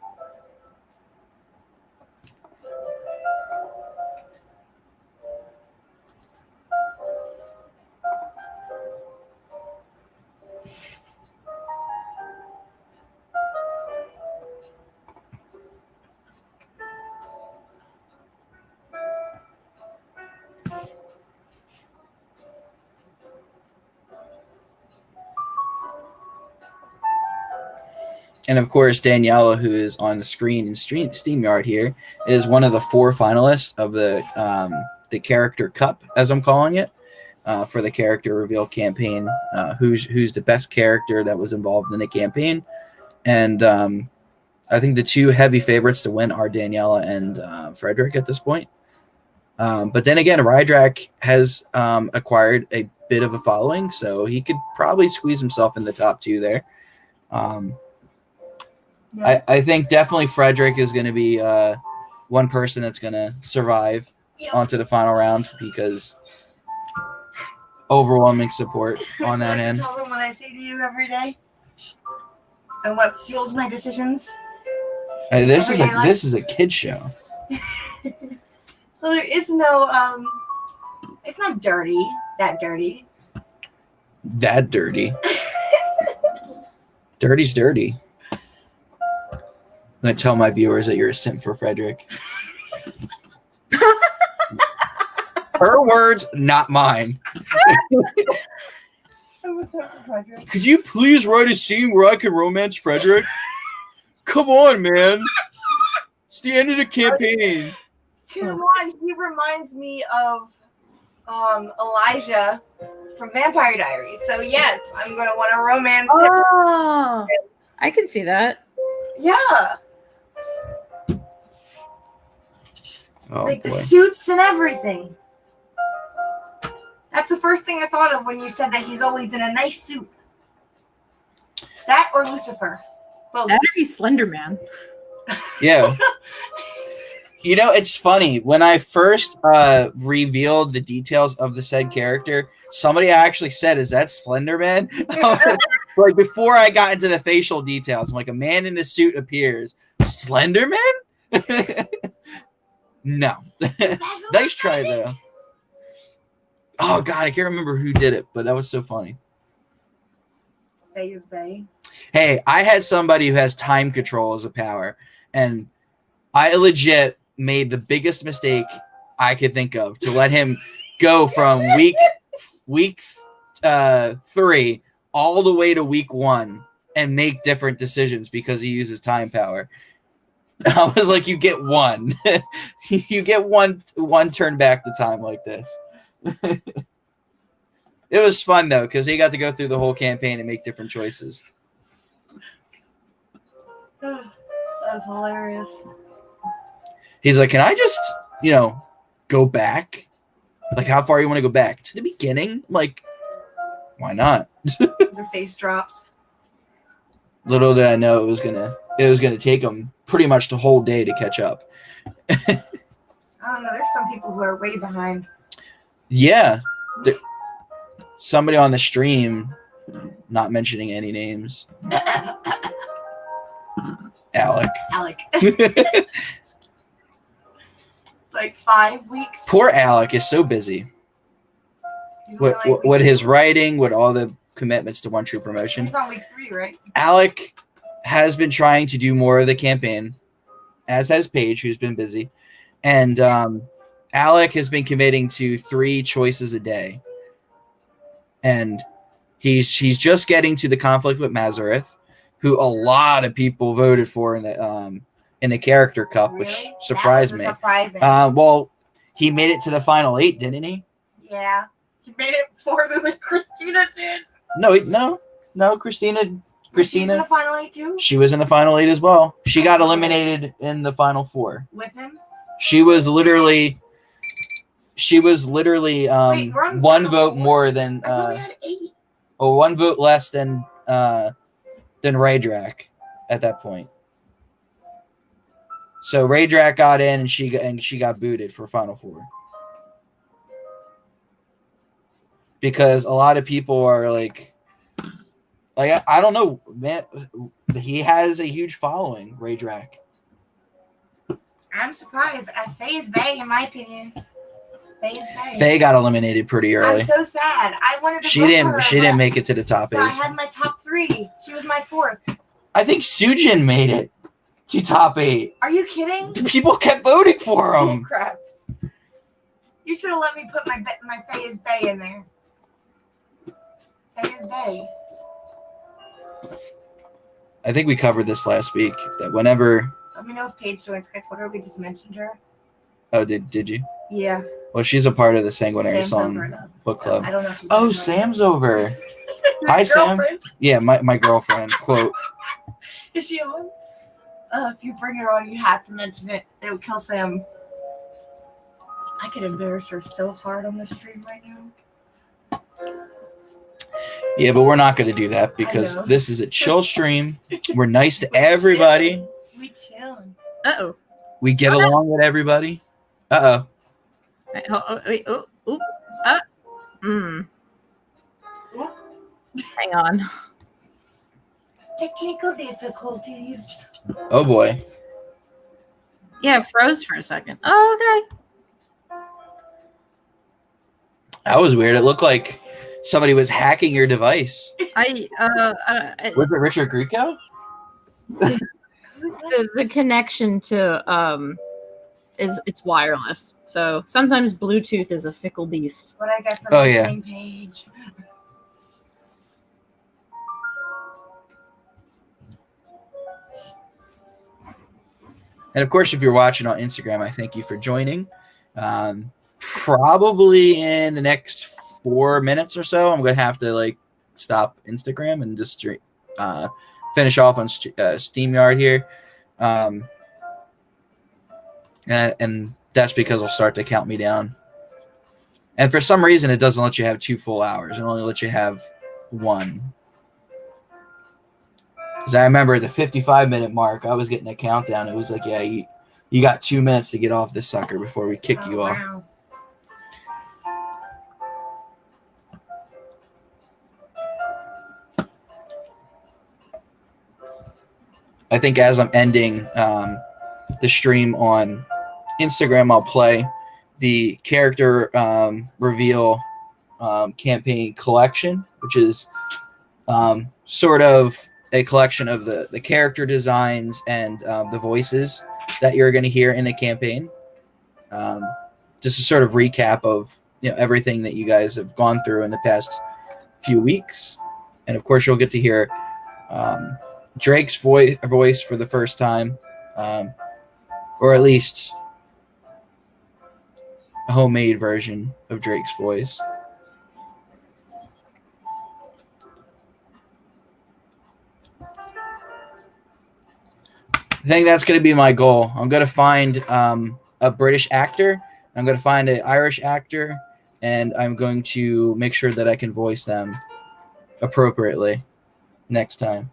And of course, Daniela, who is on the screen in SteamYard here, is one of the 4 finalists of the Character Cup, as I'm calling it, for the Character Reveal campaign. Who's the best character that was involved in the campaign? And I think the 2 heavy favorites to win are Daniela and Frederick at this point. But then again, Rydrak has acquired a bit of a following, so he could probably squeeze himself in the top 2 there. Yeah. I think definitely Frederick is going to be one person that's going to survive onto the final round because overwhelming support on that end. Tell them what I say to you every day, and what fuels my decisions. Hey, this Everyday life. is a kid show. Well, there is no it's not dirty. That dirty. That dirty. Dirty's dirty. I'm going to tell my viewers that you're a simp for Frederick. Her words, not mine. What's up, Frederick? Could you please write a scene where I can romance Frederick? Come on, man. It's the end of the campaign. Come on, he reminds me of Elijah from Vampire Diaries. So yes, I'm gonna want to romance him. Oh, I can see that. Yeah, Oh, like the boy. suits and everything. That's the first thing I thought of when you said that he's always in a nice suit. That or Lucifer. Both. That'd be Slender Man. Yeah. You know, it's funny. When I first revealed the details of the said character, somebody actually said, "Is that Slender Man?" Like before I got into the facial details, I'm like, a man in a suit appears. Slender Man? No. Nice try though. Oh God, I can't remember who did it, but that was so funny. Faye's Bay. Hey, I had somebody who has time control as a power, and I legit made the biggest mistake I could think of to let him go from week 3 all the way to week 1 and make different decisions because he uses time power. I was like, you get one. You get one turn back the time like this. It was fun though, because he got to go through the whole campaign and make different choices. That's hilarious. He's like, can I just, go back? Like, how far you want to go back? To the beginning? Like, why not? Their face drops. Little did I know it was gonna take him pretty much the whole day to catch up. I don't know. There's some people who are way behind. Yeah. Somebody on the stream, not mentioning any names. Alec. It's like 5 weeks. Poor Alec is so busy. With his writing, with all the commitments to One True Promotion. He's on week 3, right? Alec has been trying to do more of the campaign, as has Paige, who's been busy. And Alec has been committing to 3 choices a day. And he's just getting to the conflict with Mazareth, who a lot of people voted for in the character cup, Really? which surprised me. Surprising. Well, he made it to the final 8, didn't he? Yeah. He made it further than Christina did. No, Christina. She's in the final 8 too? She was in the final 8 as well. She got eliminated in the final 4. With him? She was literally Wait, one vote more than I thought we had 8. or 1 vote less than Raydrak at that point. So Raydrak got in and she got booted for final 4. Because a lot of people are like I don't know, man. He has a huge following, Raydrak. I'm surprised. Faye's Bay, in my opinion. Faye's Bay. Faye got eliminated pretty early. I'm so sad. I wanted to. She didn't make it to the top 8. I had my top 3. She was my 4th. I think Sujin made it to top 8. Are you kidding? People kept voting for Oh him. crap! You should have let me put my Faye's Bay in there. Faye's Bay. I think we covered this last week. That whenever. Let me know if Paige joins. I told her we just mentioned her. Oh, did you? Yeah. Well, she's a part of the Sanguinary Sam's Song over, though. book So, club. I don't know if she's Oh, over. Sam's over. Your Hi, Sam. girlfriend? Yeah, my girlfriend. Quote. Is she on? If you bring her on, you have to mention it. It would kill Sam. I could embarrass her so hard on the stream right now. Yeah, but we're not going to do that because know. this is a chill stream. We're nice to everybody. We chilling. Uh-oh. We get along with everybody. Uh-oh. Wait, Oop. Hang on. Technical difficulties. Oh, boy. Yeah, it froze for a second. Oh, okay. That was weird. It looked like somebody was hacking your device. I Was it Richard Grieco? the connection to is it's wireless. So sometimes Bluetooth is a fickle beast. What I get from Oh, the yeah. same page. And of course, if you're watching on Instagram, I thank you for joining. Probably in the next 4 minutes or so, I'm going to have to like stop Instagram and just finish off on SteamYard here. And that's because I'll start to count me down. And for some reason, it doesn't let you have 2 full hours. It only lets you have 1. Because I remember at the 55-minute mark, I was getting a countdown. It was like, yeah, you got 2 minutes to get off this sucker before we kick you off. Wow. I think as I'm ending the stream on Instagram, I'll play the character reveal campaign collection, which is sort of a collection of the character designs and the voices that you're going to hear in the campaign. Just a sort of recap of everything that you guys have gone through in the past few weeks. And of course, you'll get to hear Drake's voice for the first time, or at least a homemade version of Drake's voice. I think that's going to be my goal. I'm going to find a British actor. I'm going to find an Irish actor, and I'm going to make sure that I can voice them appropriately next time.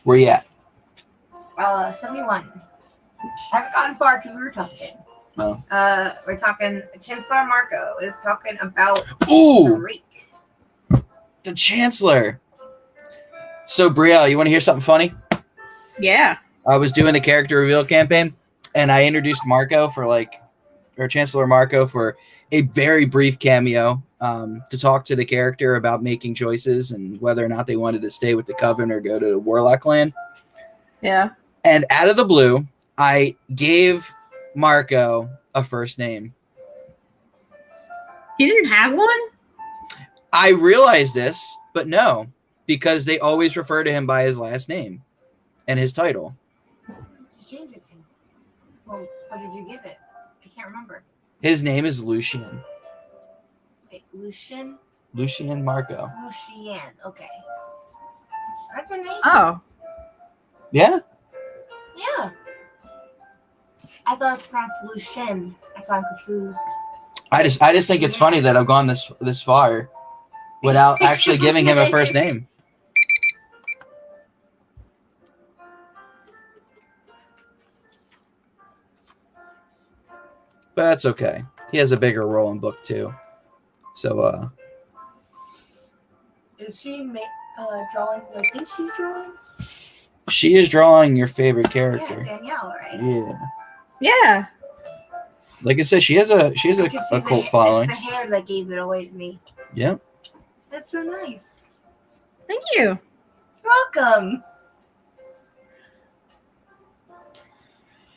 Where you at? 71. Haven't gotten far because we were talking. Oh. We're talking. Chancellor Marco is talking about Ooh, Drake. the Chancellor. So, Brielle, you want to hear something funny? Yeah. I was doing the character reveal campaign, and I introduced Chancellor Marco for a very brief cameo to talk to the character about making choices and whether or not they wanted to stay with the Coven or go to the Warlock land. Yeah. And out of the blue, I gave Marco a first name. He didn't have one? I realized this, but no, because they always refer to him by his last name and his title. You changed it to. Well, what did you give it? I can't remember. His name is Lucien. Wait, Lucien? Lucien Marco. Lucien. Okay. That's a name. Oh. Yeah. Yeah. I thought it's pronounced Lucien. That's why I'm confused. I just think it's funny that I've gone this far without actually giving him a first name. But that's okay. He has a bigger role in book 2. So Is she drawing what I think she's drawing? she is drawing your favorite Yeah, character. Danielle, right? Yeah. Yeah. Like I said, she has a I can see cult following. It's the hair that gave it away to me. Yep. That's so nice. Thank you. Welcome.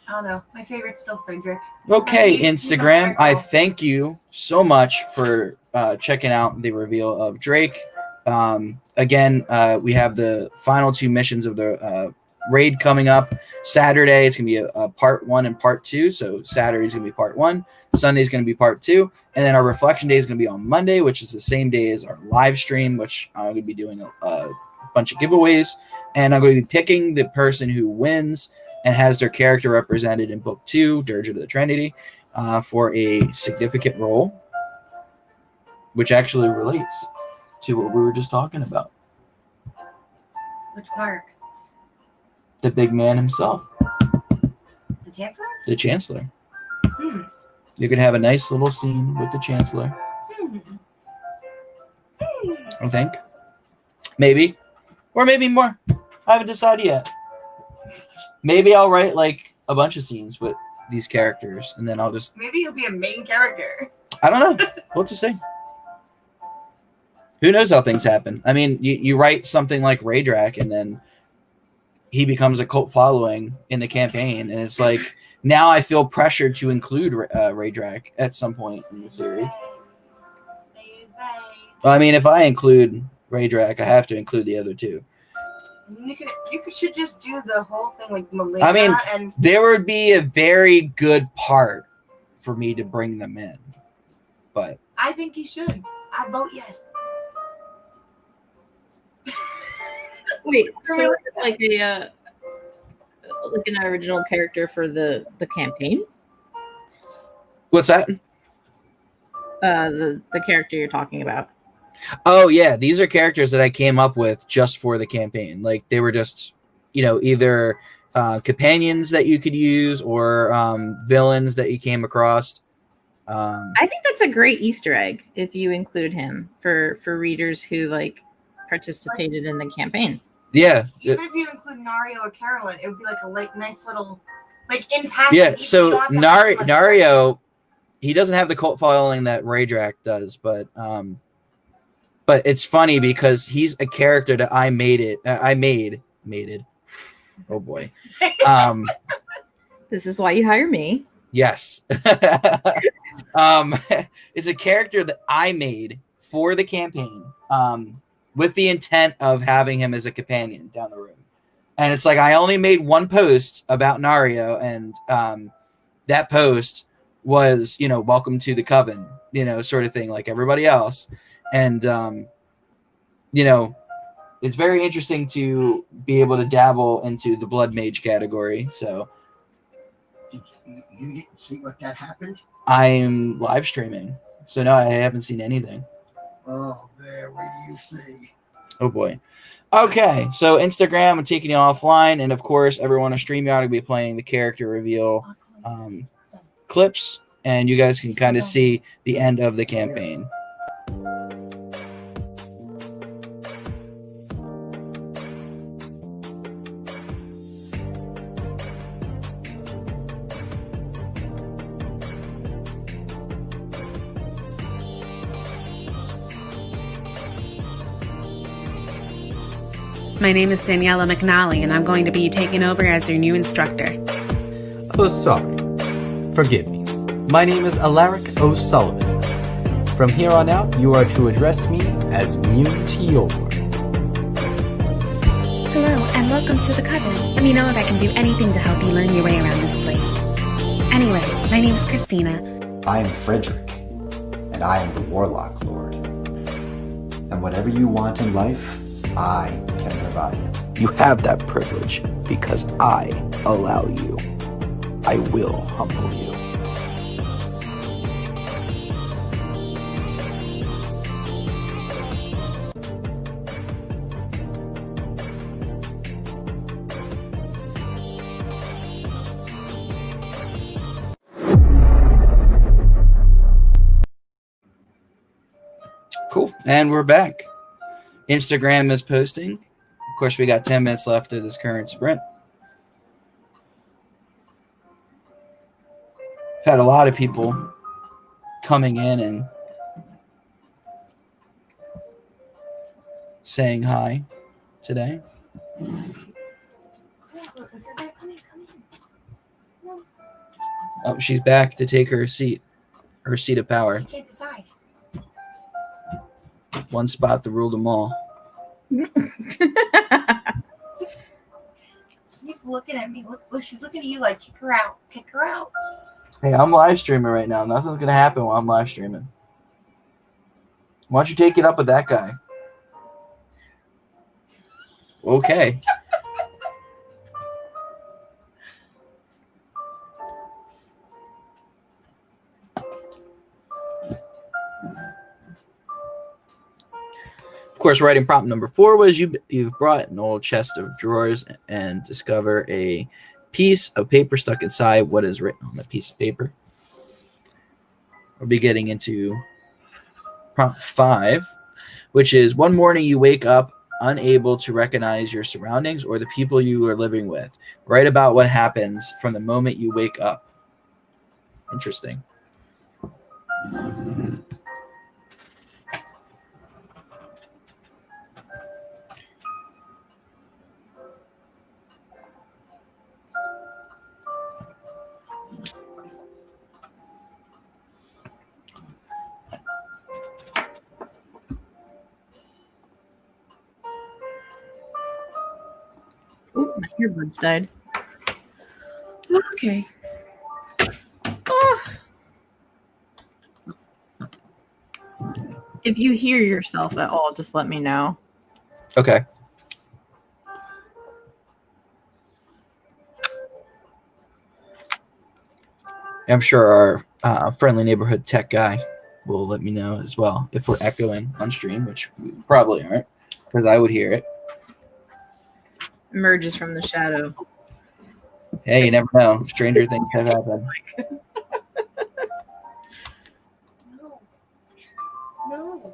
I don't know. My favorite's still Frederick. Okay, He's Instagram. my I girl. thank you so much for checking out the reveal of Drake. Again, we have the final 2 missions of the raid coming up. Saturday, it's going to be a part 1 and part 2. So Saturday's going to be part 1. Sunday's going to be part 2. And then our reflection day is going to be on Monday, which is the same day as our live stream, which I'm going to be doing a bunch of giveaways. And I'm going to be picking the person who wins and has their character represented in book 2, Dirge of the Trinity, for a significant role, which actually relates to what we were just talking about. Which part? The big man himself, The Chancellor? the Chancellor. Hmm. You could have a nice little scene with the Chancellor, Hmm. Hmm. I think. Maybe. Or maybe more. I haven't decided yet. Maybe I'll write like a bunch of scenes with these characters, and then I'll just Maybe he'll be a main character. I don't know what to say. Who knows how things happen? I mean, you write something like Raydrak, and then he becomes a cult following in the campaign, and it's like now I feel pressured to include Raydrak at some point in the series. Well, I mean, if I include Raydrak, I have to include the other two. You should just do the whole thing like Melina. I mean, and there would be a very good part for me to bring them in, but I think you should. I vote yes. Wait, so like an original character for the campaign? what's that? The character you're talking about. Oh yeah, these are characters that I came up with just for the campaign. Like they were just, either companions that you could use or villains that you came across. I think that's a great Easter egg if you include him for readers who like participated in the campaign. Yeah. Even if you include Nario or Carolyn, it would be like a nice little in passing. Yeah. So Nario, he doesn't have the cult following that Raydrak does, but it's funny because he's a character that I made. Oh boy. This is why you hire me. Yes. It's a character that I made for the campaign with the intent of having him as a companion down the road. And it's like I only made one post about Nario, and that post was, welcome to the coven, sort of thing, like everybody else. And, it's very interesting to be able to dabble into the blood mage category. So you didn't see what that happened? I'm live streaming. So no, I haven't seen anything. Oh, there. What do you see? Oh boy. Okay. So Instagram, I'm taking you offline. And of course, everyone on StreamYard will be playing the character reveal clips. And you guys can kind of see the end of the campaign. My name is Daniela McNally, and I'm going to be taking over as your new instructor. Oh, sorry. Forgive me. My name is Alaric O'Sullivan. From here on out, you are to address me as Mutior. Hello, and welcome to the coven. Let me know if I can do anything to help you learn your way around this place. Anyway, my name is Christina. I am Frederick, and I am the Warlock Lord. And whatever you want in life, I can provide. You have that privilege because I allow you. I will humble you. Cool. And we're back. Instagram is posting. Of course, we got 10 minutes left of this current sprint. I've had a lot of people coming in and saying hi today. Oh, she's back to take her seat of power. She can't decide. One spot to rule them all. She's looking at me. Look, she's looking at you like, kick her out. Kick her out. Hey, I'm live streaming right now. Nothing's going to happen while I'm live streaming. Why don't you take it up with that guy? Okay. Of course, writing prompt number 4 was you've brought an old chest of drawers and discover a piece of paper stuck inside. What is written on the piece of paper? We'll be getting into prompt 5, which is one morning you wake up unable to recognize your surroundings or the people you are living with. Write about what happens from the moment you wake up. Interesting. Oop, my earbuds died. Okay. Ah. If you hear yourself at all, just let me know. Okay. I'm sure our friendly neighborhood tech guy will let me know as well if we're echoing on stream, which we probably aren't, because I would hear it. Emerges from the shadow. Hey, you never know. Stranger things have happened. No. No.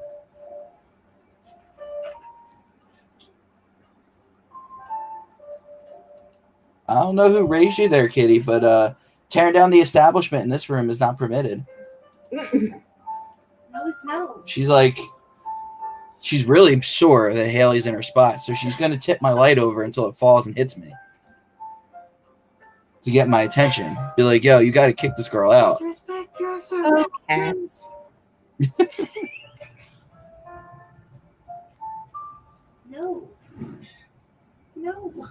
I don't know who raised you there, Kitty, but tearing down the establishment in this room is not permitted. No, it's no. She's really sore that Haley's in her spot, so she's going to tip my light over until it falls and hits me to get my attention. Be like, yo, you got to kick this girl out. Disrespect your Oh, cats. No. No.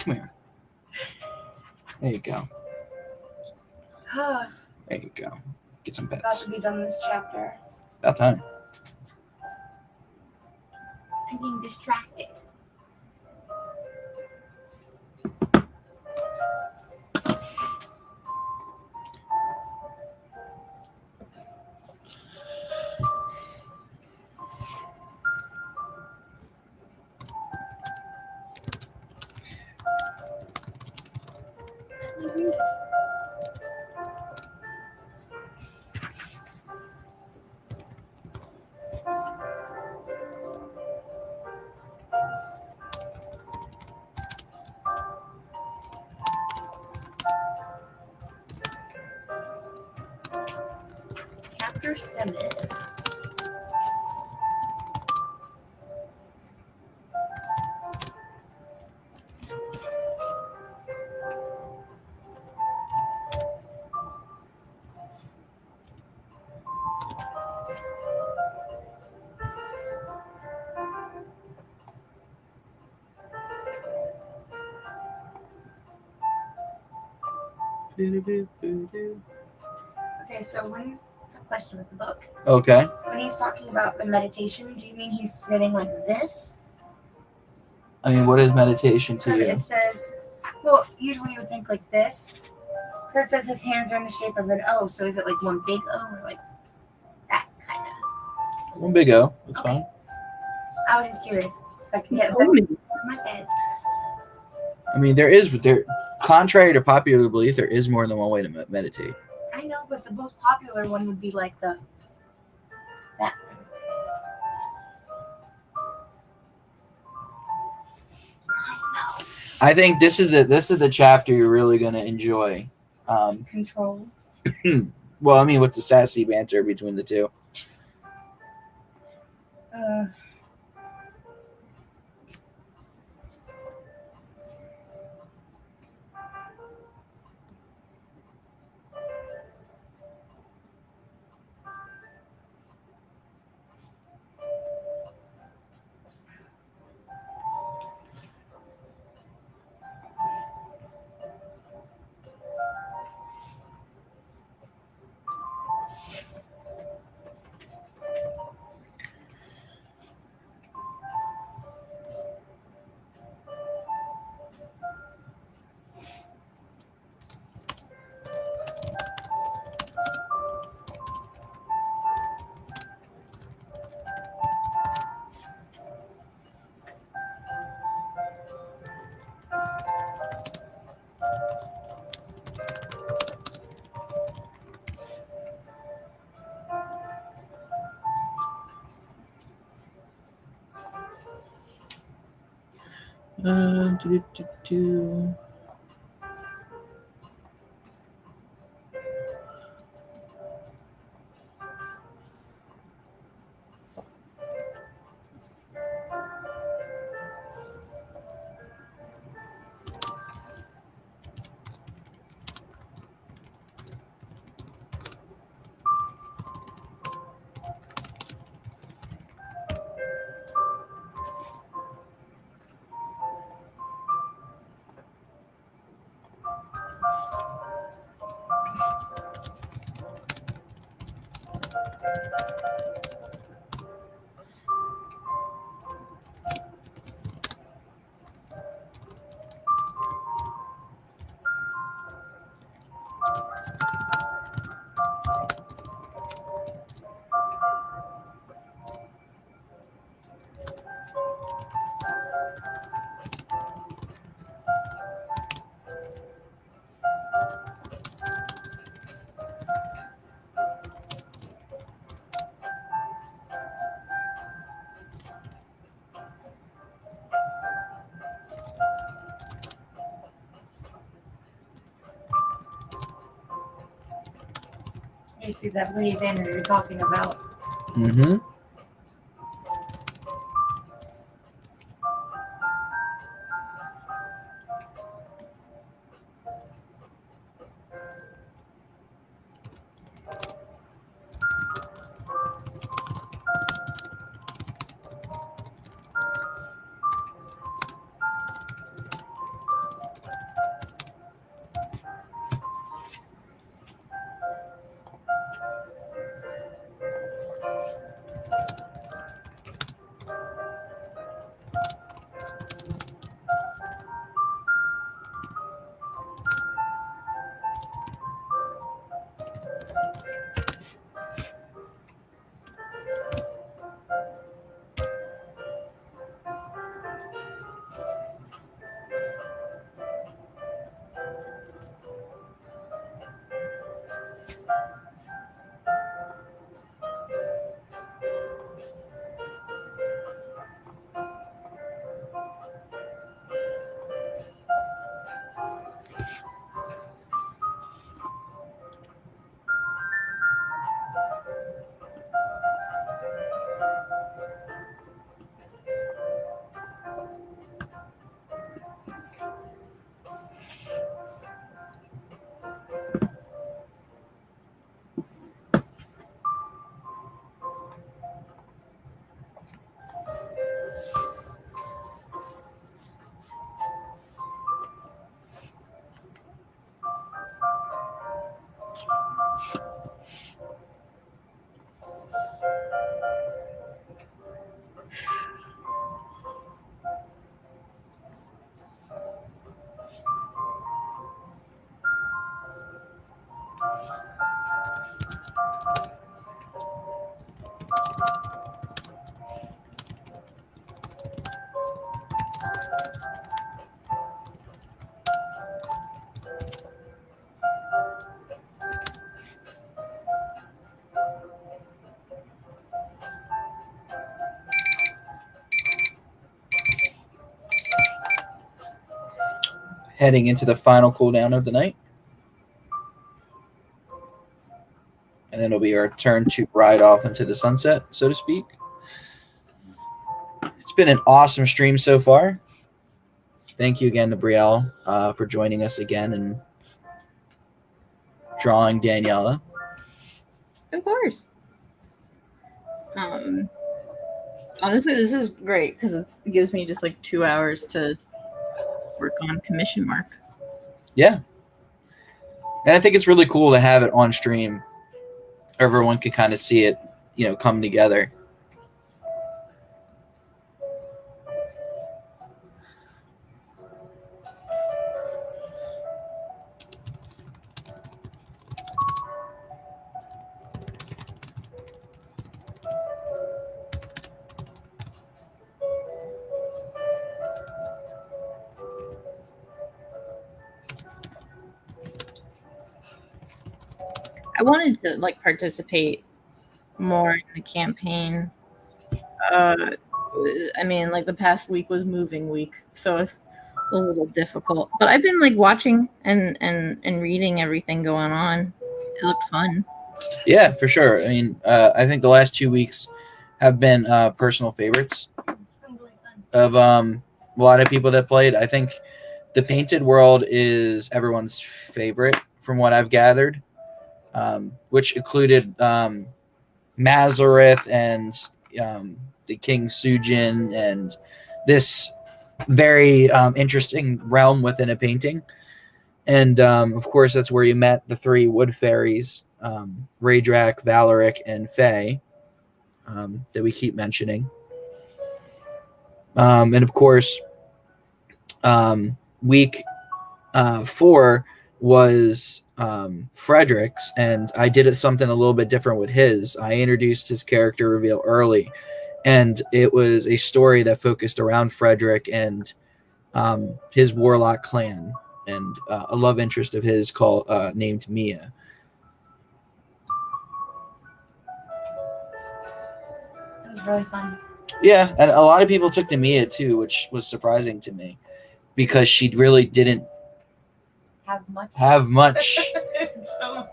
Come here. There you go. About There you go. Get some to pets. be done this chapter. About time. I'm being distracted. Chapter 7. Okay, so when a question with the book. Okay. When he's talking about the meditation, do you mean he's sitting like this? I mean, what is meditation to Because you? it says, well, usually you would think like this. Because it says his hands are in the shape of an O, so is it like one big O or like that kind of? One big O. That's Okay. fine. I was just curious. So I can get Oh, in my head. I mean, contrary to popular belief, there is more than one way to meditate. I know, but the most popular one would be like that. I think this is the chapter you're really going to enjoy. Control. Well, I mean, with the sassy banter between the two. I see that minivan you're talking about. Mm-hmm. Heading into the final cooldown of the night. And then it'll be our turn to ride off into the sunset, so to speak. It's been an awesome stream so far. Thank you again to Brielle for joining us again and drawing Daniela. Of course. Honestly, this is great because it gives me just like 2 hours to work on commission work. Yeah. And I think it's really cool to have it on stream. Everyone could kind of see it, come together. I wanted to like participate more in the campaign. I mean, like the past week was moving week, so it's a little difficult. But I've been like watching and reading everything going on. It looked fun. Yeah, for sure. I mean, I think the last 2 weeks have been personal favorites of a lot of people that played. I think the Painted World is everyone's favorite from what I've gathered, which included Mazareth and the King Sujin and this very interesting realm within a painting. And of course, that's where you met the 3 wood fairies, Raedrak, Valeric, and Faye, that we keep mentioning. And of course, week 4 was Frederick's, and I did something a little bit different with his. I introduced his character reveal early, and it was a story that focused around Frederick and his warlock clan and a love interest of his named Mia. It was really fun. Yeah, and a lot of people took to Mia too, which was surprising to me because she really didn't Have much. So,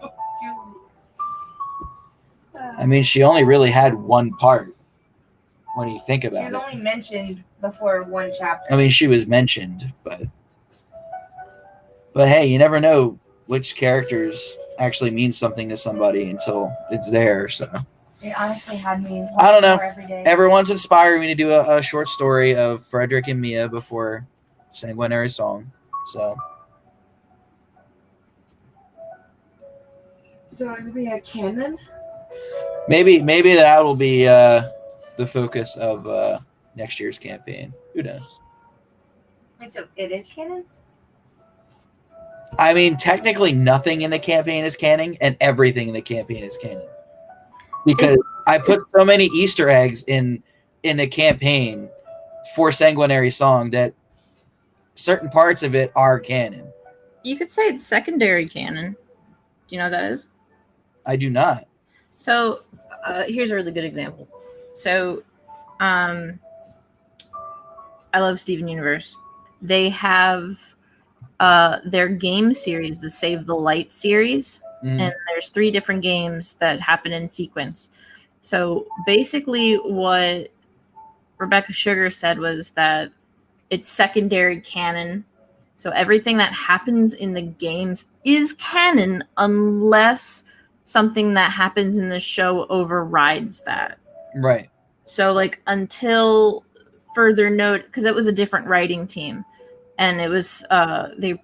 I mean, she only really had one part when you think She about was it. only mentioned before one chapter. I mean, she was mentioned, but hey, you never know which characters actually mean something to somebody until it's there. So It honestly had me. I don't know. more every day. Everyone's inspired me to do a short story of Frederick and Mia before Sanguinary Song. So So it'll be a canon. maybe that will be the focus of next year's campaign. Who knows? Wait, so it is canon? I mean, technically, nothing in the campaign is canon, and everything in the campaign is canon. Because I put so many Easter eggs in the campaign for Sanguinary Song that certain parts of it are canon. You could say it's secondary canon. Do you know what that is? I do not. So here's a really good example. So I love Steven Universe. They have their game series, the Save the Light series, and there's 3 different games that happen in sequence. So basically what Rebecca Sugar said was that it's secondary canon. So everything that happens in the games is canon unless something that happens in the show overrides that. Right. So like until further note, because it was a different writing team, and it was they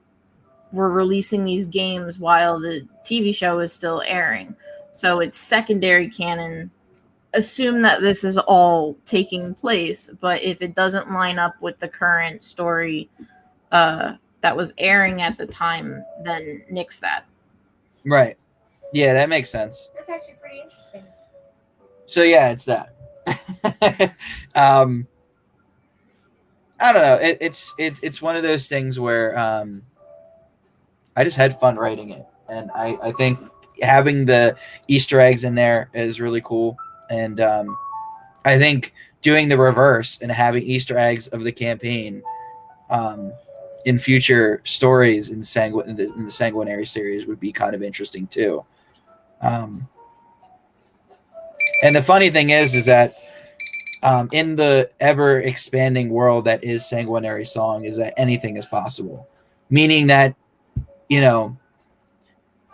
were releasing these games while the TV show is still airing. So it's secondary canon. Assume that this is all taking place, but if it doesn't line up with the current story that was airing at the time, then nix that. Right. Yeah, that makes sense. That's actually pretty interesting. So yeah, it's that. I don't know. It's one of those things where I just had fun writing it, and I think having the Easter eggs in there is really cool, and I think doing the reverse and having Easter eggs of the campaign in future stories in the Sanguinary series would be kind of interesting too. And the funny thing is that in the ever expanding world that is Sanguinary Song, is that anything is possible, meaning that, you know,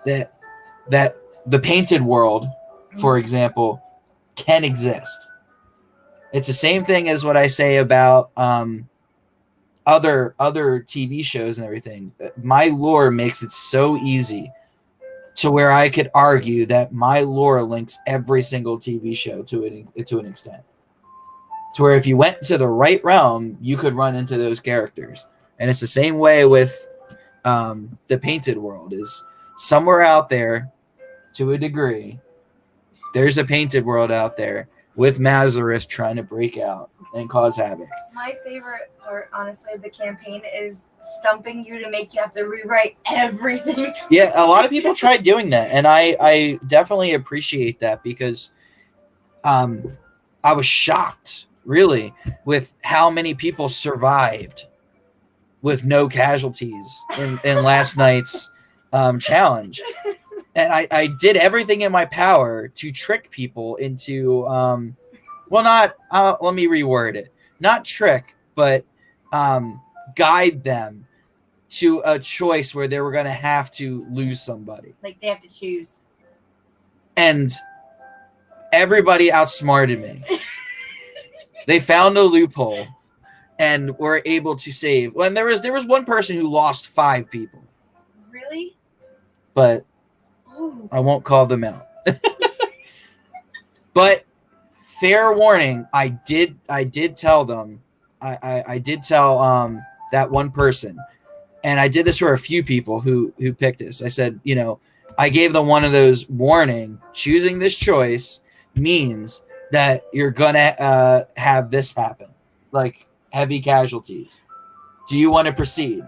that the painted world, for example, can exist. It's the same thing as what I say about other TV shows and everything. My lore makes it so easy to where I could argue that my lore links every single TV show to an extent. To where if you went to the right realm, you could run into those characters. And it's the same way with the painted world. Is somewhere out there, to a degree, there's a painted world out there with Mazareth trying to break out and cause havoc. My favorite part, honestly, of the campaign is stumping you to make you have to rewrite everything. Yeah, a lot of people tried doing that, and I definitely appreciate that, because I was shocked, really, with how many people survived with no casualties in last night's challenge. And I did everything in my power to trick people into, let me reword it. Not trick, but guide them to a choice where they were going to have to lose somebody. Like, they have to choose. And everybody outsmarted me. They found a loophole and were able to save. Well, and there was one person who lost 5 people. Really? But I won't call them out. But fair warning, I did tell them. I did tell that one person, and I did this for a few people who picked this. I said, I gave them one of those warning. Choosing this choice means that you're gonna have this happen, like heavy casualties. Do you want to proceed?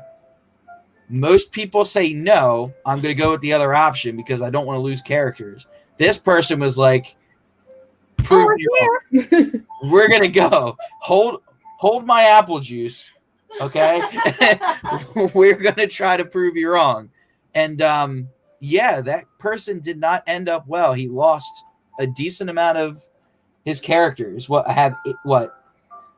Most people say no. I'm going to go with the other option because I don't want to lose characters. This person was like, prove me wrong. We're going to go. Hold my apple juice, okay? We're going to try to prove you wrong. And yeah, that person did not end up well. He lost a decent amount of his characters. I have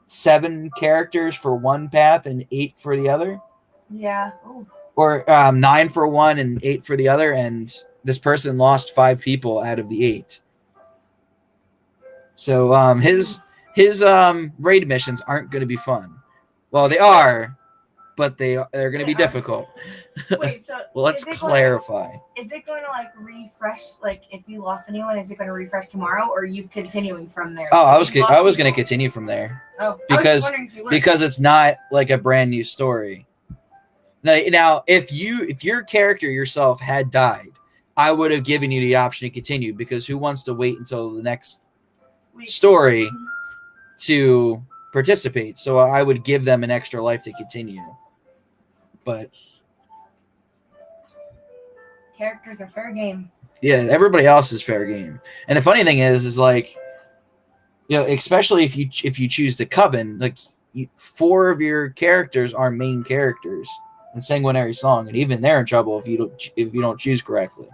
7 characters for one path and 8 for the other, Yeah. Oh. or 9 for one and 8 for the other. And this person lost 5 people out of the 8. So his raid missions aren't going to be fun. Well, they are, but they're going to be difficult. Wait, so Well, let's clarify. Is it going to like refresh? Like, if you lost anyone, is it going to refresh tomorrow, or are you continuing from there? Oh, I was going to continue from there. Oh, because it's not like a brand new story. Now, if your character yourself had died, I would have given you the option to continue, because who wants to wait until the next story to participate? So I would give them an extra life to continue. But characters are fair game. Yeah, everybody else is fair game. And the funny thing is like, especially if you choose the Coven, like 4 of your characters are main characters in Sanguinary Song, and even they're in trouble if you don't choose correctly.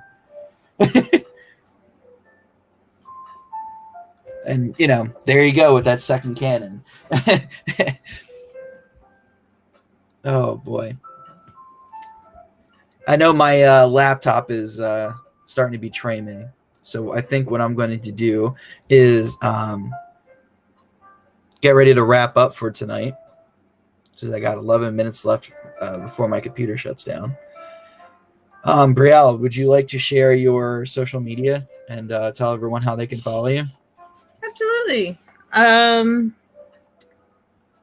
And there you go with that second canon. Oh boy. I know my laptop is starting to betray me. So I think what I'm going to do is get ready to wrap up for tonight, because I got 11 minutes left before my computer shuts down. Brielle, would you like to share your social media and tell everyone how they can follow you? Absolutely.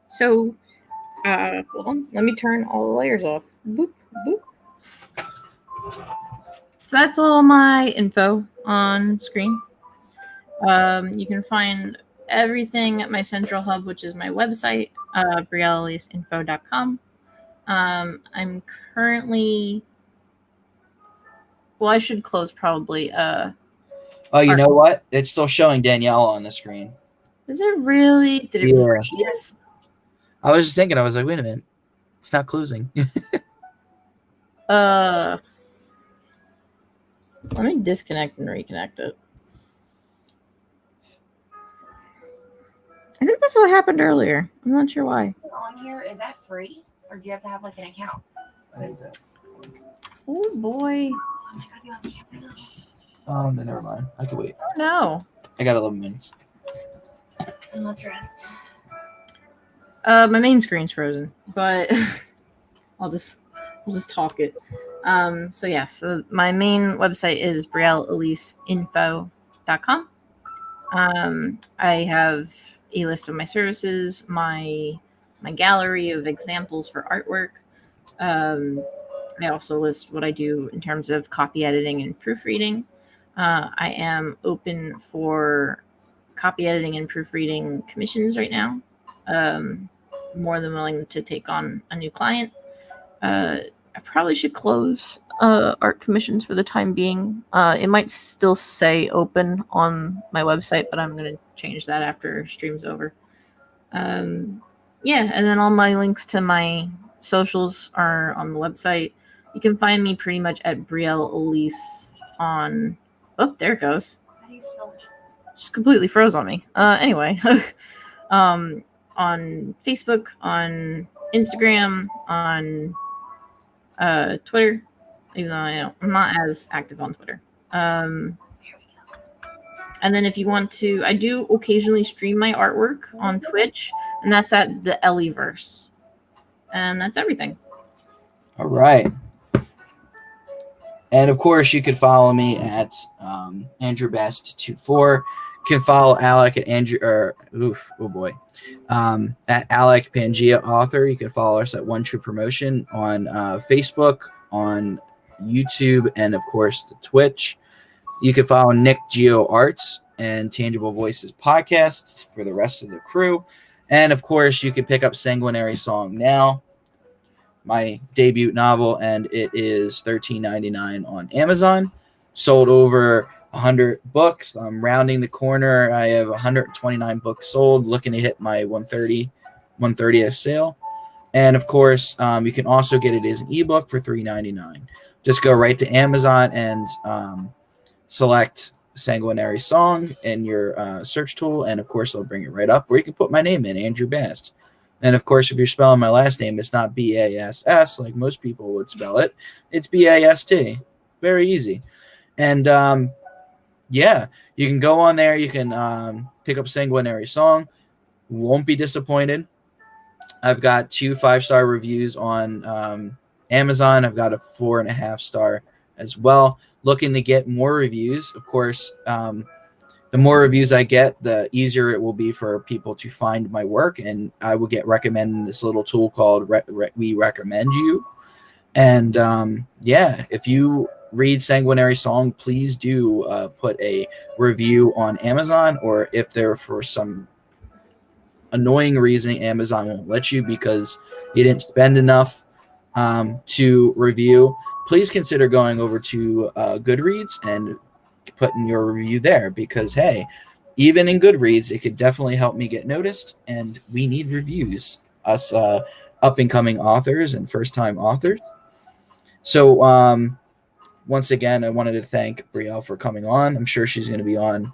So, hold on. Let me turn all the layers off. Boop, boop. So that's all my info on screen. You can find everything at my central hub, which is my website, brielleinfo.com. I'm currently... Well, I should close probably. Oh, you know what? It's still showing Danielle on the screen. Is it really? Did it freeze? I was just thinking, I was like, wait a minute. It's not closing. Let me disconnect and reconnect it. I think that's what happened earlier. I'm not sure why. On here, is that free, or do you have to have like an account? Oh boy. Oh, no, never mind. I can wait. Oh no. I got 11 minutes. I'm not dressed. My main screen's frozen, but we'll just talk it. So yeah, so my main website is brielleinfo.com. I have a list of my services, my gallery of examples for artwork. I also list what I do in terms of copy editing and proofreading. I am open for copy editing and proofreading commissions right now. More than willing to take on a new client. I probably should close art commissions for the time being. It might still say open on my website, but I'm going to change that after stream's over. Yeah, and then all my links to my socials are on the website. You can find me pretty much at Brielle Elise on... Oh, there it goes. How do you spell it? Just completely froze on me. Anyway. On Facebook, on Instagram, on Twitter, even though I'm not as active on Twitter. And then if you want to, I do occasionally stream my artwork on Twitch, and that's at the Ellieverse. And that's everything. All right. And of course, you could follow me at AndrewBest24. You can follow Alec at at Alec Pangea Author. You can follow us at One True Promotion on Facebook, on YouTube, and of course the Twitch. You can follow Nick Geo Arts and Tangible Voices podcasts for the rest of the crew. And of course, you can pick up Sanguinary Song now, my debut novel, and it is $13.99 on Amazon. Sold over 100 books. I'm rounding the corner. I have 129 books sold, looking to hit my 130th sale. And of course, you can also get it as an ebook for $3.99. Just go right to Amazon and select Sanguinary Song in your search tool, and of course, I'll bring it right up. Or you can put my name in, Andrew Bast. And of course, if you're spelling my last name, it's not Bass like most people would spell it. It's Bast. Very easy. And yeah, you can go on there. You can pick up Sanguinary Song. Won't be disappointed. I've got 2 5-star reviews on Amazon. I've got a 4.5-star as well. Looking to get more reviews. Of course, the more reviews I get, the easier it will be for people to find my work, and I will get recommended in this little tool called We Recommend You. And yeah, if you read Sanguinary Song, please do put a review on Amazon, or if there for some annoying reason Amazon won't let you because you didn't spend enough to review, please consider going over to Goodreads and putting your review there, because hey, even in Goodreads, it could definitely help me get noticed, and we need reviews, us up and coming authors and first time authors. So once again, I wanted to thank Brielle for coming on. I'm sure she's going to be on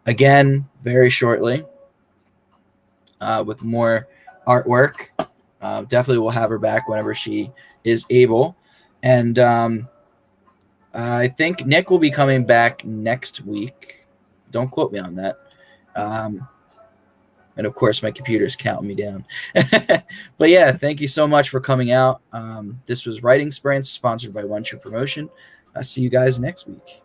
again very shortly with more artwork. Definitely will have her back whenever she is able. And I think Nick will be coming back next week. Don't quote me on that. And of course, my computer's counting me down. But yeah, thank you so much for coming out. This was Writing Sprints, sponsored by One True Promotion. I'll see you guys next week.